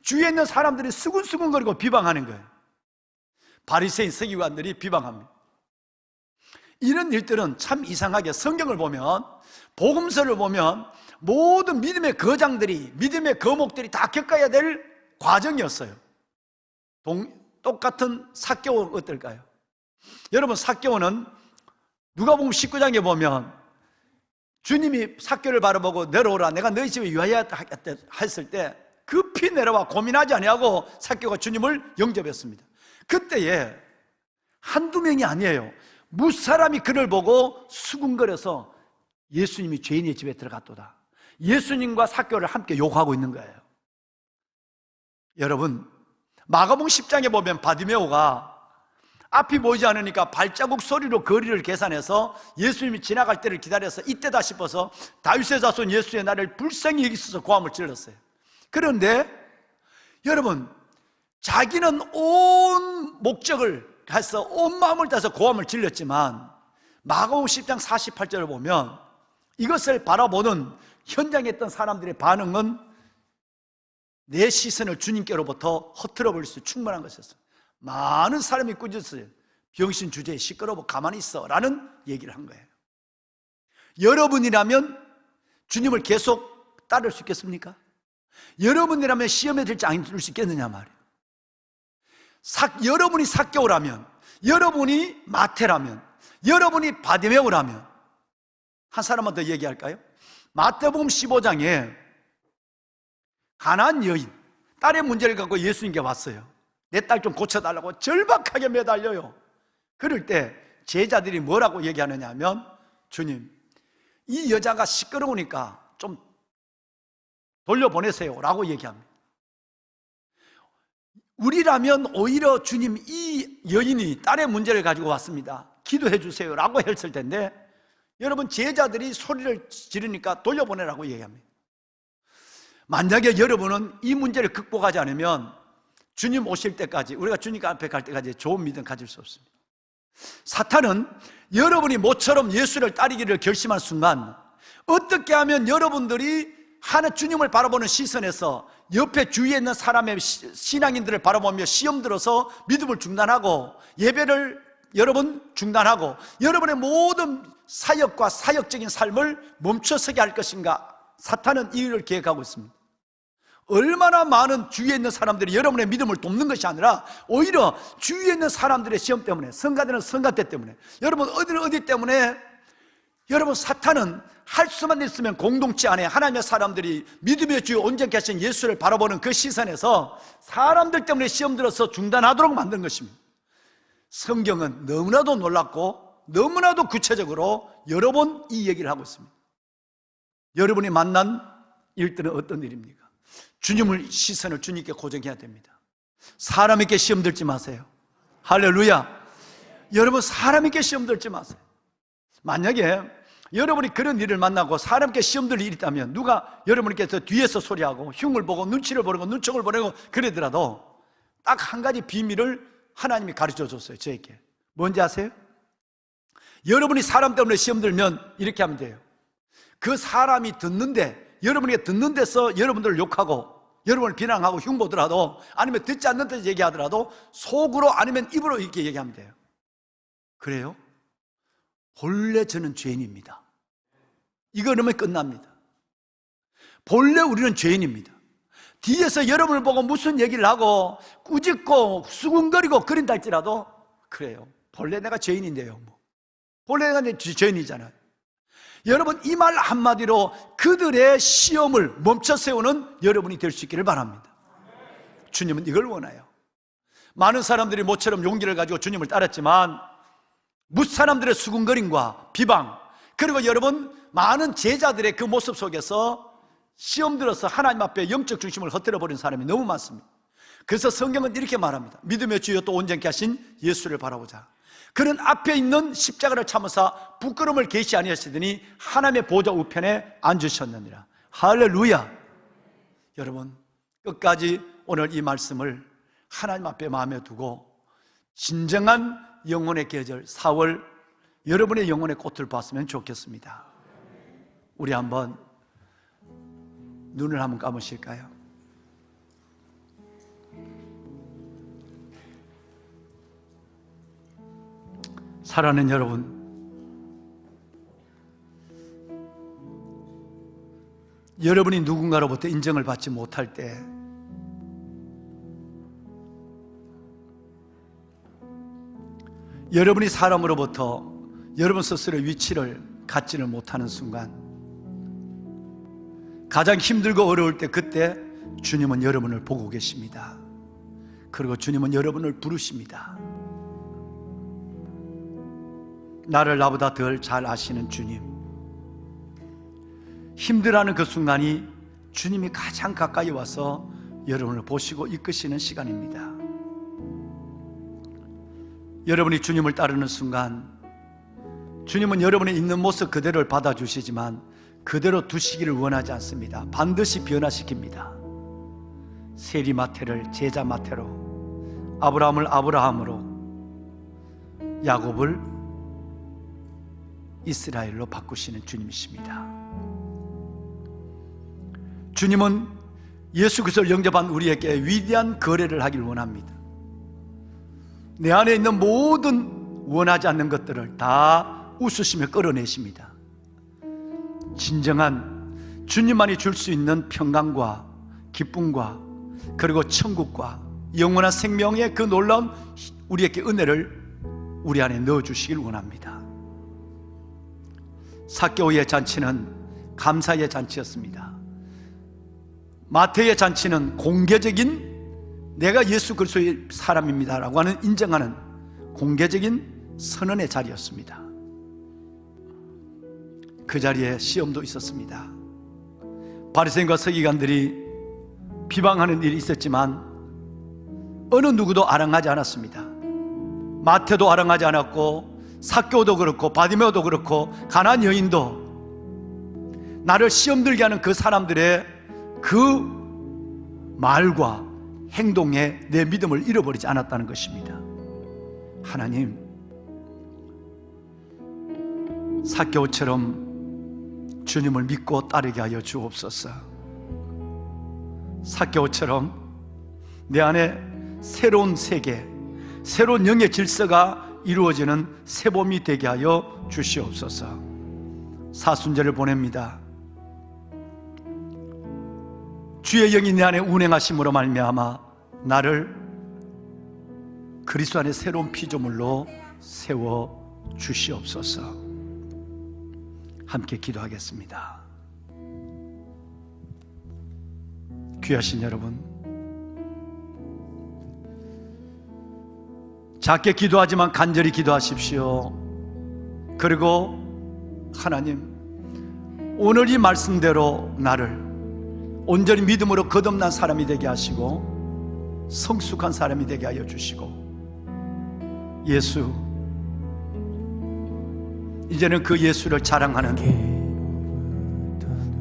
주위에 있는 사람들이 수근수근거리고 비방하는 거예요. 바리새인 서기관들이 비방합니다. 이런 일들은 참 이상하게 성경을 보면, 복음서를 보면 모든 믿음의 거장들이, 믿음의 거목들이 다 겪어야 될 과정이었어요. 똑같은 삭개오 어떨까요? 여러분, 삭개오는 누가복음 19장에 보면 주님이 삭개오를 바라보고 내려오라, 내가 너희 집에 유하였다 했을 때 급히 내려와 고민하지 아니하고 삭개오가 주님을 영접했습니다. 그때에 한두 명이 아니에요. 무사람이 그를 보고 수군거려서 예수님이 죄인의 집에 들어갔도다, 예수님과 삭개오를 함께 욕하고 있는 거예요. 여러분, 마가복음 10장에 보면 바디메오가 앞이 보이지 않으니까 발자국 소리로 거리를 계산해서 예수님이 지나갈 때를 기다려서 이때다 싶어서 다윗의 자손 예수의 나를 불쌍히 여기셔서 고함을 질렀어요. 그런데 여러분, 자기는 온 목적을 해서 온 마음을 다해서 고함을 질렀지만 마가복음 10장 48절을 보면 이것을 바라보는 현장에 있던 사람들의 반응은 내 시선을 주님께로부터 허틀어 버릴 수 충분한 것이었어요. 많은 사람이 꾸짖었어요. 병신 주제에 시끄러워 가만히 있어 라는 얘기를 한 거예요. 여러분이라면 주님을 계속 따를 수 있겠습니까? 여러분이라면 시험에 들지 않을 수 있겠느냐 말이에요. 여러분이 삭개오라면, 여러분이 마태라면, 여러분이 바디메오라면, 한 사람만 더 얘기할까요? 마태복음 15장에 가나안 여인, 딸의 문제를 갖고 예수님께 왔어요. 내 딸 좀 고쳐달라고 절박하게 매달려요. 그럴 때 제자들이 뭐라고 얘기하느냐 하면, 주님, 이 여자가 시끄러우니까 좀 돌려보내세요 라고 얘기합니다. 우리라면 오히려 주님, 이 여인이 딸의 문제를 가지고 왔습니다, 기도해 주세요 라고 했을 텐데, 여러분, 제자들이 소리를 지르니까 돌려보내라고 얘기합니다. 만약에 여러분은 이 문제를 극복하지 않으면 주님 오실 때까지, 우리가 주님 앞에 갈 때까지 좋은 믿음 가질 수 없습니다. 사탄은 여러분이 모처럼 예수를 따르기를 결심한 순간 어떻게 하면 여러분들이 하나 주님을 바라보는 시선에서 옆에 주위에 있는 사람의 신앙인들을 바라보며 시험 들어서 믿음을 중단하고 예배를 여러분 중단하고 여러분의 모든 사역과 사역적인 삶을 멈춰서게 할 것인가, 사탄은 이 일을 계획하고 있습니다. 얼마나 많은 주위에 있는 사람들이 여러분의 믿음을 돕는 것이 아니라 오히려 주위에 있는 사람들의 시험 때문에, 성가대는 성가대 때문에, 여러분 어디는 어디 때문에 여러분, 사탄은 할 수만 있으면 공동체 안에 하나님의 사람들이 믿음의 주 온전케 하신 예수를 바라보는 그 시선에서 사람들 때문에 시험 들어서 중단하도록 만든 것입니다. 성경은 너무나도 놀랍고 너무나도 구체적으로 여러 번 이 얘기를 하고 있습니다. 여러분이 만난 일들은 어떤 일입니까? 주님을 시선을 주님께 고정해야 됩니다. 사람에게 시험 들지 마세요. 할렐루야. 여러분, 사람에게 시험 들지 마세요. 만약에 여러분이 그런 일을 만나고 사람께 시험 들 일이 있다면 누가 여러분께서 뒤에서 소리하고 흉을 보고 눈치를 보내고 눈총을 보내고 그러더라도 딱 한 가지 비밀을 하나님이 가르쳐 줬어요. 저에게. 뭔지 아세요? 여러분이 사람 때문에 시험 들면 이렇게 하면 돼요. 그 사람이 듣는데, 여러분에게 듣는 데서 여러분들을 욕하고 여러분을 비난하고 흉보더라도, 아니면 듣지 않는 데서 얘기하더라도 속으로 아니면 입으로 이렇게 얘기하면 돼요. 그래요? 본래 저는 죄인입니다. 이거 넣으면 끝납니다. 본래 우리는 죄인입니다. 뒤에서 여러분을 보고 무슨 얘기를 하고 꾸짖고 수군거리고 그린다 할지라도 그래요. 본래 내가 죄인인데요. 본래 내가 죄인이잖아요. 여러분, 이 말 한마디로 그들의 시험을 멈춰 세우는 여러분이 될 수 있기를 바랍니다. 주님은 이걸 원해요. 많은 사람들이 모처럼 용기를 가지고 주님을 따랐지만 무사람들의 수군거림과 비방, 그리고 여러분 많은 제자들의 그 모습 속에서 시험 들어서 하나님 앞에 영적 중심을 헛들어버린 사람이 너무 많습니다. 그래서 성경은 이렇게 말합니다. 믿음의 주여 또 온전케 하신 예수를 바라보자. 그는 앞에 있는 십자가를 참으사 부끄러움을 계시 아니하시더니 하나님의 보좌 우편에 앉으셨느니라. 할렐루야. 여러분, 끝까지 오늘 이 말씀을 하나님 앞에 마음에 두고 진정한 영혼의 계절 4월 여러분의 영혼의 꽃을 봤으면 좋겠습니다. 우리 한번 눈을 한번 감으실까요? 사랑하는 여러분, 여러분이 누군가로부터 인정을 받지 못할 때 여러분이 사람으로부터 여러분 스스로의 위치를 갖지를 못하는 순간, 가장 힘들고 어려울 때, 그때 주님은 여러분을 보고 계십니다. 그리고 주님은 여러분을 부르십니다. 나를 나보다 덜 잘 아시는 주님, 힘들어하는 그 순간이 주님이 가장 가까이 와서 여러분을 보시고 이끄시는 시간입니다. 여러분이 주님을 따르는 순간 주님은 여러분이 있는 모습 그대로를 받아주시지만 그대로 두시기를 원하지 않습니다. 반드시 변화시킵니다. 세리마태를 제자마태로, 아브라함을 아브라함으로, 야곱을 이스라엘로 바꾸시는 주님이십니다. 주님은 예수 그리스도를 영접한 우리에게 위대한 거래를 하길 원합니다. 내 안에 있는 모든 원하지 않는 것들을 다 웃으시며 끌어내십니다. 진정한 주님만이 줄 수 있는 평강과 기쁨과 그리고 천국과 영원한 생명의 그 놀라운 우리에게 은혜를 우리 안에 넣어주시길 원합니다. 삭개오의 잔치는 감사의 잔치였습니다. 마태의 잔치는 공개적인 내가 예수 그리스도의 사람입니다라고 하는 인정하는 공개적인 선언의 자리였습니다. 그 자리에 시험도 있었습니다. 바리새인과 서기관들이 비방하는 일이 있었지만 어느 누구도 아랑하지 않았습니다. 마태도 아랑하지 않았고 삭개오도 그렇고 바디메오도 그렇고 가나안 여인도 나를 시험 들게 하는 그 사람들의 그 말과 행동에 내 믿음을 잃어버리지 않았다는 것입니다. 하나님, 삭개오처럼 주님을 믿고 따르게 하여 주옵소서. 삭개오처럼 내 안에 새로운 세계, 새로운 영의 질서가 이루어지는 새봄이 되게 하여 주시옵소서. 사순절을 보냅니다. 주의 영이 내 안에 운행하심으로 말미암아 나를 그리스도 안에 새로운 피조물로 세워 주시옵소서. 함께 기도하겠습니다. 귀하신 여러분, 작게 기도하지만 간절히 기도하십시오. 그리고 하나님, 오늘 이 말씀대로 나를 온전히 믿음으로 거듭난 사람이 되게 하시고 성숙한 사람이 되게 하여 주시고, 예수, 이제는 그 예수를 자랑하는,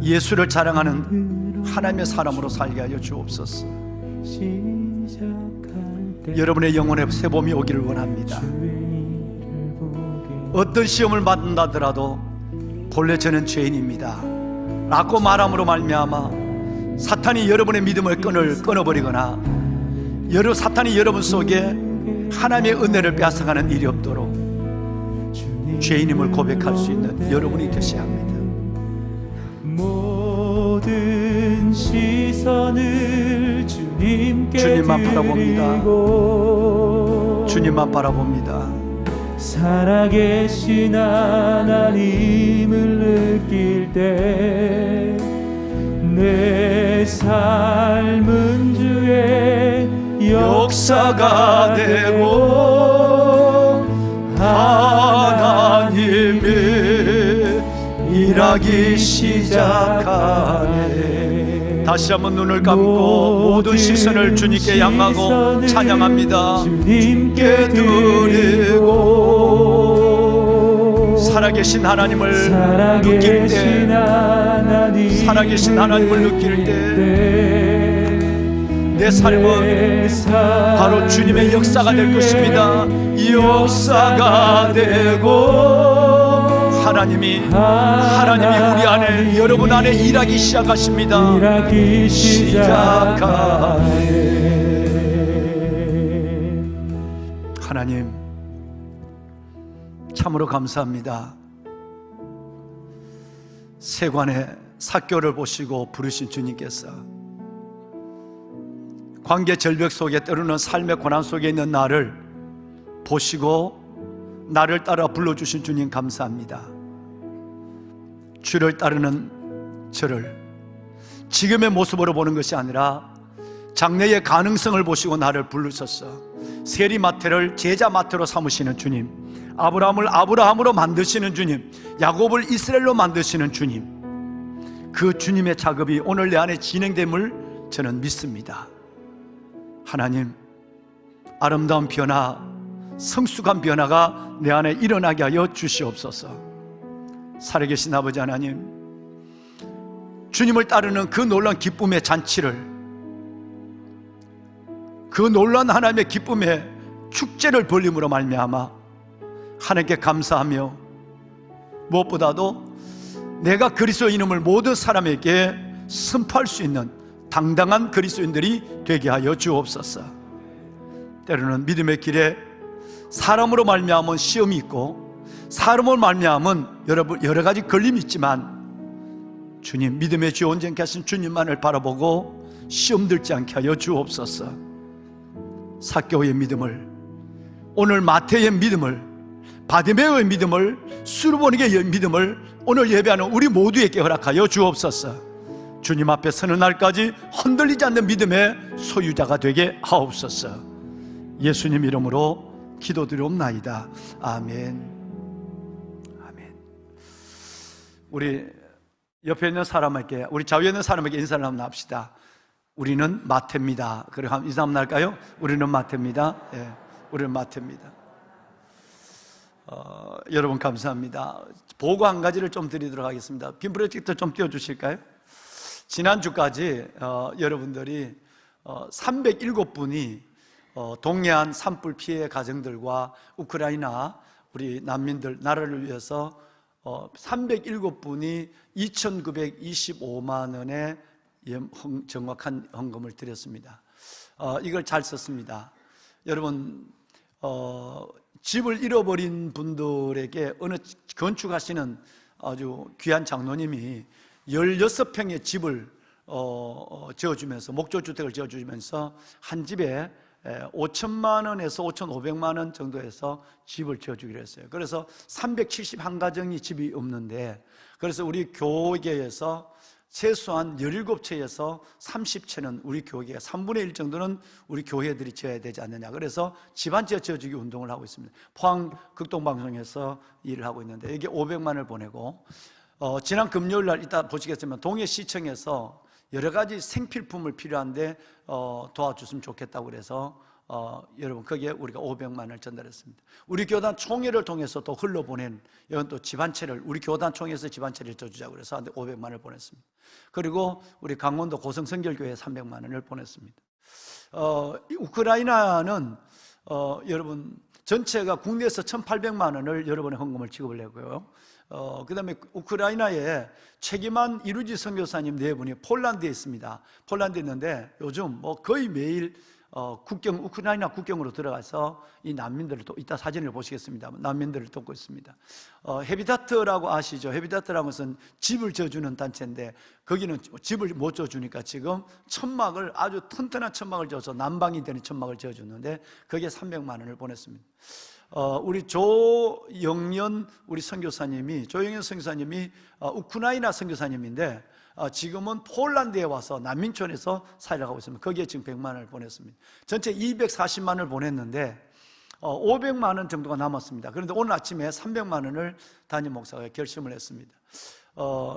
예수를 자랑하는 하나님의 사람으로 살게 하여 주옵소서. 여러분의 영혼에 새봄이 오기를 원합니다. 어떤 시험을 받는다더라도 본래 저는 죄인입니다 라고 말함으로 말미암아 사탄이 여러분의 믿음의 끈을 끊어버리거나 사탄이 여러분 속에 하나님의 은혜를 빼앗아가는 일이 없도록 죄인임을 고백할 수 있는 여러분이 되셔야 합니다. 모든 시선을 주님만 바라봅니다. 주님만 바라봅니다. 살아계신 하나님을 느낄 때 내 삶은 주의 역사가 되고 하나님이 일하기 시작하네. 다시 한번 눈을 감고 모든 시선을 주님께 향하고 찬양합니다. 주님께 드리고 살아계신 하나님을 느낄 때, 살아계신 하나님을 느낄 때 내 삶은 바로 주님의 역사가 될 것입니다. 역사가 되고 하나님이 우리 안에, 여러분 안에 일하기 시작하십니다. 일하기 시작하네. 하나님, 참으로 감사합니다. 세관의 삭교를 보시고 부르신 주님께서 관계 절벽 속에, 때로는 삶의 고난 속에 있는 나를 보시고 나를 따라 불러주신 주님 감사합니다. 주를 따르는 저를 지금의 모습으로 보는 것이 아니라 장래의 가능성을 보시고 나를 부르셨어. 세리마태를 제자마태로 삼으시는 주님, 아브라함을 아브라함으로 만드시는 주님, 야곱을 이스라엘로 만드시는 주님, 그 주님의 작업이 오늘 내 안에 진행됨을 저는 믿습니다. 하나님, 아름다운 변화, 성숙한 변화가 내 안에 일어나게 하여 주시옵소서. 살아계신 아버지 하나님, 주님을 따르는 그 놀라운 기쁨의 잔치를, 그 놀라운 하나님의 기쁨의 축제를 벌림으로 말미암아 하나님께 감사하며, 무엇보다도 내가 그리스도인임을 모든 사람에게 선포할 수 있는 당당한 그리스도인들이 되게 하여 주옵소서. 때로는 믿음의 길에 사람으로 말미암은 시험이 있고 사람으로 말미암은 여러 가지 걸림이 있지만, 주님, 믿음의 주 온전케 하신 주님만을 바라보고 시험 들지 않게 하여 주옵소서. 삭개오의 믿음을, 오늘 마태의 믿음을, 바디메오의 믿음을, 수르보니게의 믿음을 오늘 예배하는 우리 모두에게 허락하여 주옵소서. 주님 앞에 서는 날까지 흔들리지 않는 믿음의 소유자가 되게 하옵소서. 예수님 이름으로 기도드리옵나이다. 아멘. 아멘. 우리 옆에 있는 사람에게, 우리 좌우에 있는 사람에게 인사를 한번 합시다. 우리는 마태입니다. 그리고 한번 인사 한번 할까요? 우리는 마태입니다. 예, 우리는 마태입니다. 여러분 감사합니다. 보고 한 가지를 좀 드리도록 하겠습니다. 빔 프로젝터 좀 띄워주실까요? 지난주까지 여러분들이 307분이 동해안 산불 피해 가정들과 우크라이나 우리 난민들 나라를 위해서 307분이 2,925만 원의 정확한 헌금을 드렸습니다. 이걸 잘 썼습니다. 여러분, 집을 잃어버린 분들에게 어느 건축하시는 아주 귀한 장로님이 16평의 집을 지어주면서, 목조주택을 지어주면서 한 집에 5천만 원에서 5,500만 원 정도에서 집을 지어주기로 했어요. 그래서 371가정이 집이 없는데, 그래서 우리 교계에서 최소한 17채에서 30채는 우리 교계가 3분의 1 정도는 우리 교회들이 지어야 되지 않느냐. 그래서 집 한 채 지어주기 운동을 하고 있습니다. 포항 극동방송에서 일을 하고 있는데, 이게 500만 원을 보내고, 지난 금요일 날 이따 보시겠지만 동해시청에서 여러 가지 생필품을 필요한데 도와줬으면 좋겠다고 그래서 여러분 거기에 우리가 500만 원을 전달했습니다. 우리 교단 총회를 통해서 또 흘러보낸, 이건 또 집 한 채를 우리 교단 총회에서 집 한 채를 줘주자고 그래서 500만 원을 보냈습니다. 그리고 우리 강원도 고성성결교회에 300만 원을 보냈습니다. 우크라이나는 여러분 전체가 국내에서 1,800만 원을 여러분의 헌금을 지급을 했고요. 그 다음에 우크라이나에 책임한 이루지 선교사님 4분이 폴란드에 있습니다. 폴란드에 있는데 요즘 뭐 거의 매일 우크라이나 국경으로 들어가서 이 난민들을 또 이따 사진을 보시겠습니다. 난민들을 돕고 있습니다. 헤비타트라고 아시죠? 헤비타트라는 것은 집을 지어주는 단체인데 거기는 집을 못 지어주니까 지금 천막을, 아주 튼튼한 천막을 지어서 난방이 되는 천막을 지어주는데 거기에 300만 원을 보냈습니다. 우리 조영년 우리 선교사님이, 조영년 선교사님이 우크라이나 선교사님인데 지금은 폴란드에 와서 난민촌에서 사역을 하고 있습니다. 거기에 지금 100만 원을 보냈습니다. 전체 240만 원을 보냈는데 500만 원 정도가 남았습니다. 그런데 오늘 아침에 300만 원을 담임 목사가 결심을 했습니다.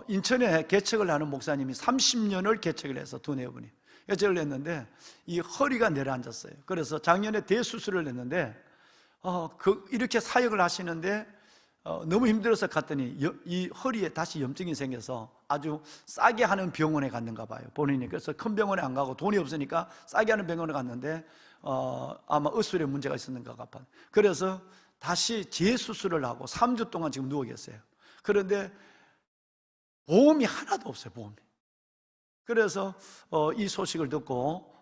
인천에 개척을 하는 목사님이 30년을 개척을 해서 두 네분이 개척을 했는데 이 허리가 내려앉았어요. 그래서 작년에 대수술을 했는데 이렇게 사역을 하시는데 너무 힘들어서 갔더니 이 허리에 다시 염증이 생겨서 아주 싸게 하는 병원에 갔는가 봐요, 본인이. 그래서 큰 병원에 안 가고 돈이 없으니까 싸게 하는 병원에 갔는데 아마 의술에 문제가 있었는가 봐요. 그래서 다시 재수술을 하고 3주 동안 지금 누워 계세요. 그런데 보험이 하나도 없어요, 보험이. 그래서 이 소식을 듣고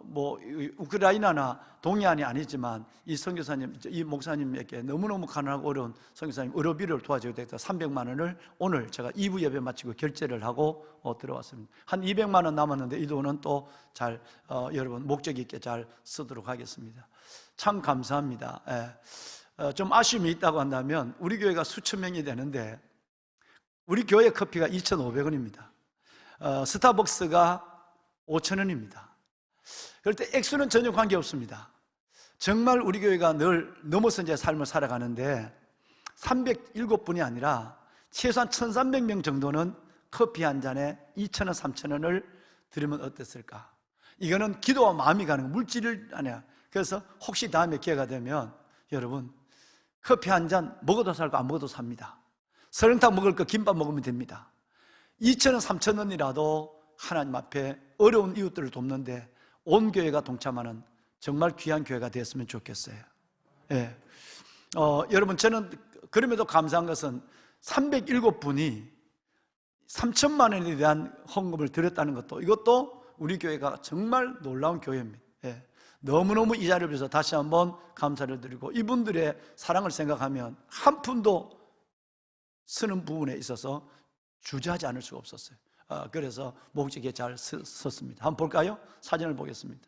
뭐 우크라이나나 동해안이 아니지만 이 선교사님, 이 목사님에게 너무너무 가난하고 어려운 선교사님 의료비를 도와줘야 되겠다. 300만 원을 오늘 제가 2부 예배 마치고 결제를 하고 들어왔습니다. 한 200만 원 남았는데 이 돈은 또 잘 여러분 목적 있게 잘 쓰도록 하겠습니다. 참 감사합니다. 좀 아쉬움이 있다고 한다면 우리 교회가 수천 명이 되는데 우리 교회 커피가 2,500원입니다. 스타벅스가 5,000원입니다. 그럴 때 액수는 전혀 관계없습니다. 정말 우리 교회가 늘 넘어선 제 삶을 살아가는데 307분이 아니라 최소한 1,300명 정도는 커피 한 잔에 2,000원, 3,000원을 드리면 어땠을까? 이거는 기도와 마음이 가는 물질을 아니야. 그래서 혹시 다음에 기회가 되면 여러분 커피 한 잔 먹어도 살고 안 먹어도 삽니다. 설렁탕 먹을 거 김밥 먹으면 됩니다. 2,000원, 3,000원이라도 하나님 앞에 어려운 이웃들을 돕는데 온 교회가 동참하는 정말 귀한 교회가 되었으면 좋겠어요. 예. 여러분 저는 그럼에도 감사한 것은 307분이 3천만 원에 대한 헌금을 드렸다는 것도, 이것도 우리 교회가 정말 놀라운 교회입니다. 예. 너무너무 이 자리를 위해서 다시 한번 감사를 드리고 이분들의 사랑을 생각하면 한 푼도 쓰는 부분에 있어서 주저하지 않을 수가 없었어요. 그래서 목적에 잘 썼습니다. 한번 볼까요? 사진을 보겠습니다.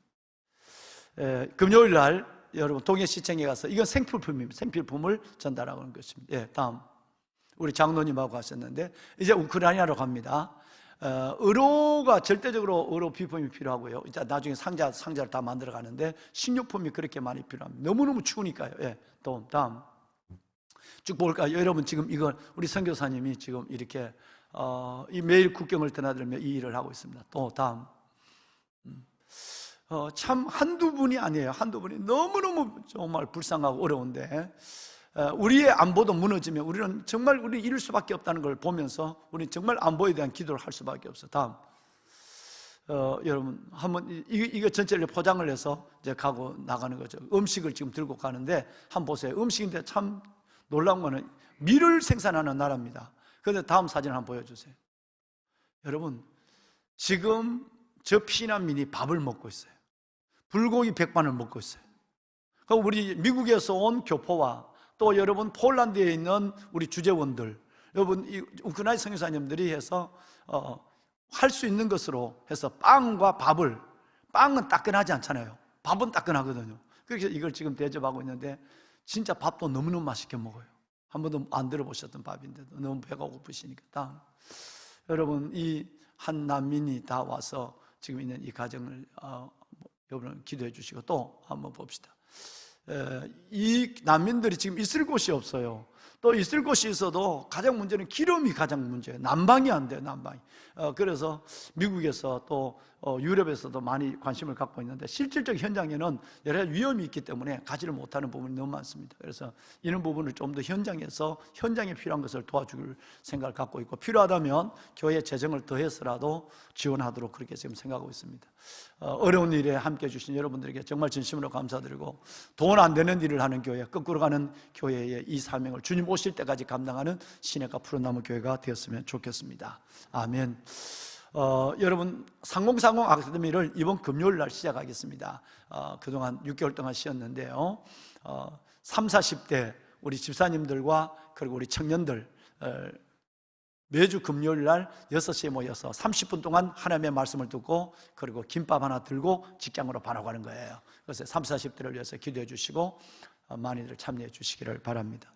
금요일 날 여러분 동해시청에 가서, 이건 생필품입니다. 생필품을 전달하는 것입니다. 다음 우리 장로님하고 가셨는데 이제 우크라이나로 갑니다. 의료가 절대적으로 의료 비품이 필요하고요. 이제 나중에 상자를 다 만들어 가는데 식료품이 그렇게 많이 필요합니다. 너무너무 추우니까요. 또 다음 쭉 볼까요? 여러분 지금 이걸 우리 선교사님이 지금 이렇게 이 매일 국경을 드나들며 이 일을 하고 있습니다. 또 다음 참 한두 분이 아니에요. 한두 분이 너무너무 정말 불쌍하고 어려운데 우리의 안보도 무너지면 우리는 정말 우리 이룰 수밖에 없다는 걸 보면서 우리는 정말 안보에 대한 기도를 할 수밖에 없어요. 다음 여러분 한번 이거 전체를 포장을 해서 이제 가고 나가는 거죠. 음식을 지금 들고 가는데 한번 보세요. 음식인데 참 놀라운 거는 밀을 생산하는 나라입니다. 그런데 다음 사진 한번 보여주세요. 여러분 지금 저 피난민이 밥을 먹고 있어요. 불고기 백반을 먹고 있어요. 그리고 우리 미국에서 온 교포와 또 여러분 폴란드에 있는 우리 주재원들, 여러분 이 우크라이나 선교사님들이 해서 할 수 있는 것으로 해서 빵과 밥을, 빵은 따끈하지 않잖아요. 밥은 따끈하거든요. 그래서 이걸 지금 대접하고 있는데 진짜 밥도 너무너무 맛있게 먹어요. 한 번도 안 들어보셨던 밥인데도 너무 배가 고프시니까. 다음, 여러분, 이 한 난민이 다 와서 지금 있는 이 가정을 여러분 기도해 주시고 또 한번 봅시다. 이 난민들이 지금 있을 곳이 없어요. 또 있을 곳이 있어도 가장 문제는 기름이 가장 문제예요. 난방이 안 돼요, 난방이. 그래서 미국에서 또 유럽에서도 많이 관심을 갖고 있는데 실질적 현장에는 여러 가지 위험이 있기 때문에 가지를 못하는 부분이 너무 많습니다. 그래서 이런 부분을 좀 더 현장에서 현장에 필요한 것을 도와줄 생각을 갖고 있고, 필요하다면 교회 재정을 더해서라도 지원하도록 그렇게 지금 생각하고 있습니다. 어려운 일에 함께해 주신 여러분들에게 정말 진심으로 감사드리고, 돈 안 되는 일을 하는 교회, 거꾸로 가는 교회의 이 사명을 주님 오실 때까지 감당하는 시내가 푸른나무 교회가 되었으면 좋겠습니다. 아멘. 여러분, 3030 아카데미를 이번 금요일 날 시작하겠습니다. 그동안 6개월 동안 쉬었는데요, 30, 40대 우리 집사님들과 그리고 우리 청년들 매주 금요일 날 6시에 모여서 30분 동안 하나님의 말씀을 듣고 그리고 김밥 하나 들고 직장으로 바로 가는 거예요. 그래서 30, 40대를 위해서 기도해 주시고 많이들 참여해 주시기를 바랍니다.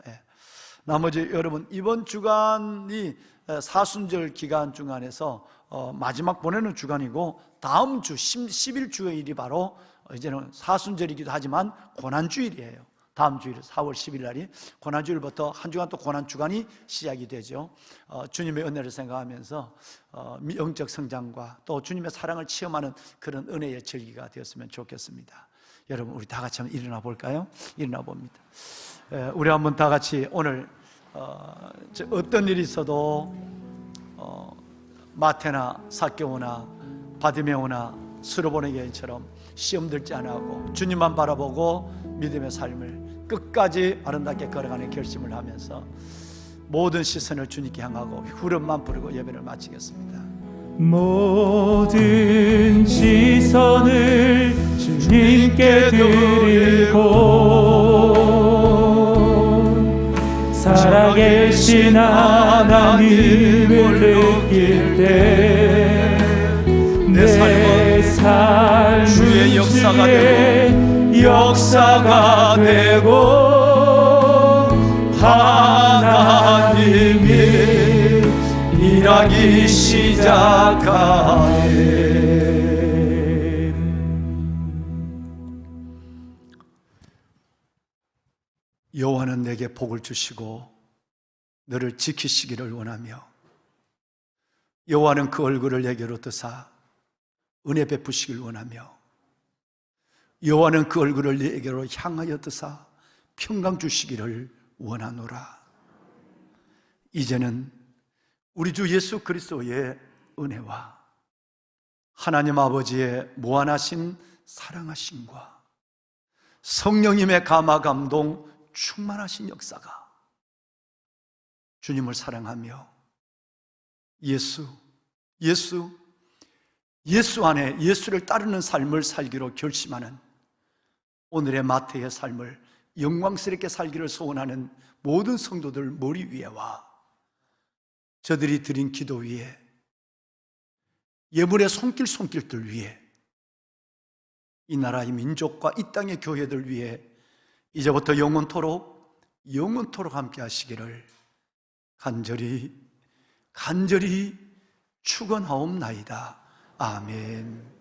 나머지 여러분, 이번 주간이 사순절 기간 중간에서 마지막 보내는 주간이고, 다음 주 11주일이 바로 이제는 사순절이기도 하지만 고난주일이에요. 다음 주일 4월 10일 날이 고난주일부터 한 주간 또 고난주간이 시작이 되죠. 주님의 은혜를 생각하면서 영적 성장과 또 주님의 사랑을 체험하는 그런 은혜의 절기가 되었으면 좋겠습니다. 여러분, 우리 다 같이 한번 일어나 볼까요? 일어나 봅니다. 우리 한번 다 같이 오늘 어떤 일이 있어도 마태나 삭개오나 바디메오나 수르보네 여인처럼 시험 들지 않고 주님만 바라보고 믿음의 삶을 끝까지 아름답게 걸어가는 결심을 하면서 모든 시선을 주님께 향하고 후렴만 부르고 예배를 마치겠습니다. 모든 시선을 주님께 드리고 살아계신 하나님을 느낄 때 내 삶은 주의 역사가 되고 하나님이 일하기 시작하네. 여호와는 내게 복을 주시고 너를 지키시기를 원하며, 여호와는 그 얼굴을 내게로 드사 은혜 베푸시길 원하며, 여호와는 그 얼굴을 내게로 향하여 드사 평강 주시기를 원하노라. 이제는 우리 주 예수 그리스도의 은혜와 하나님 아버지의 무한하신 사랑하심과 성령님의 감화 감동 충만하신 역사가 주님을 사랑하며 예수 안에 예수를 따르는 삶을 살기로 결심하는 오늘의 마태의 삶을 영광스럽게 살기를 소원하는 모든 성도들 머리 위에와 저들이 드린 기도 위에, 예물의 손길들 위에, 이 나라의 민족과 이 땅의 교회들 위에 이제부터 영원토록 함께 하시기를 간절히 축원하옵나이다. 아멘.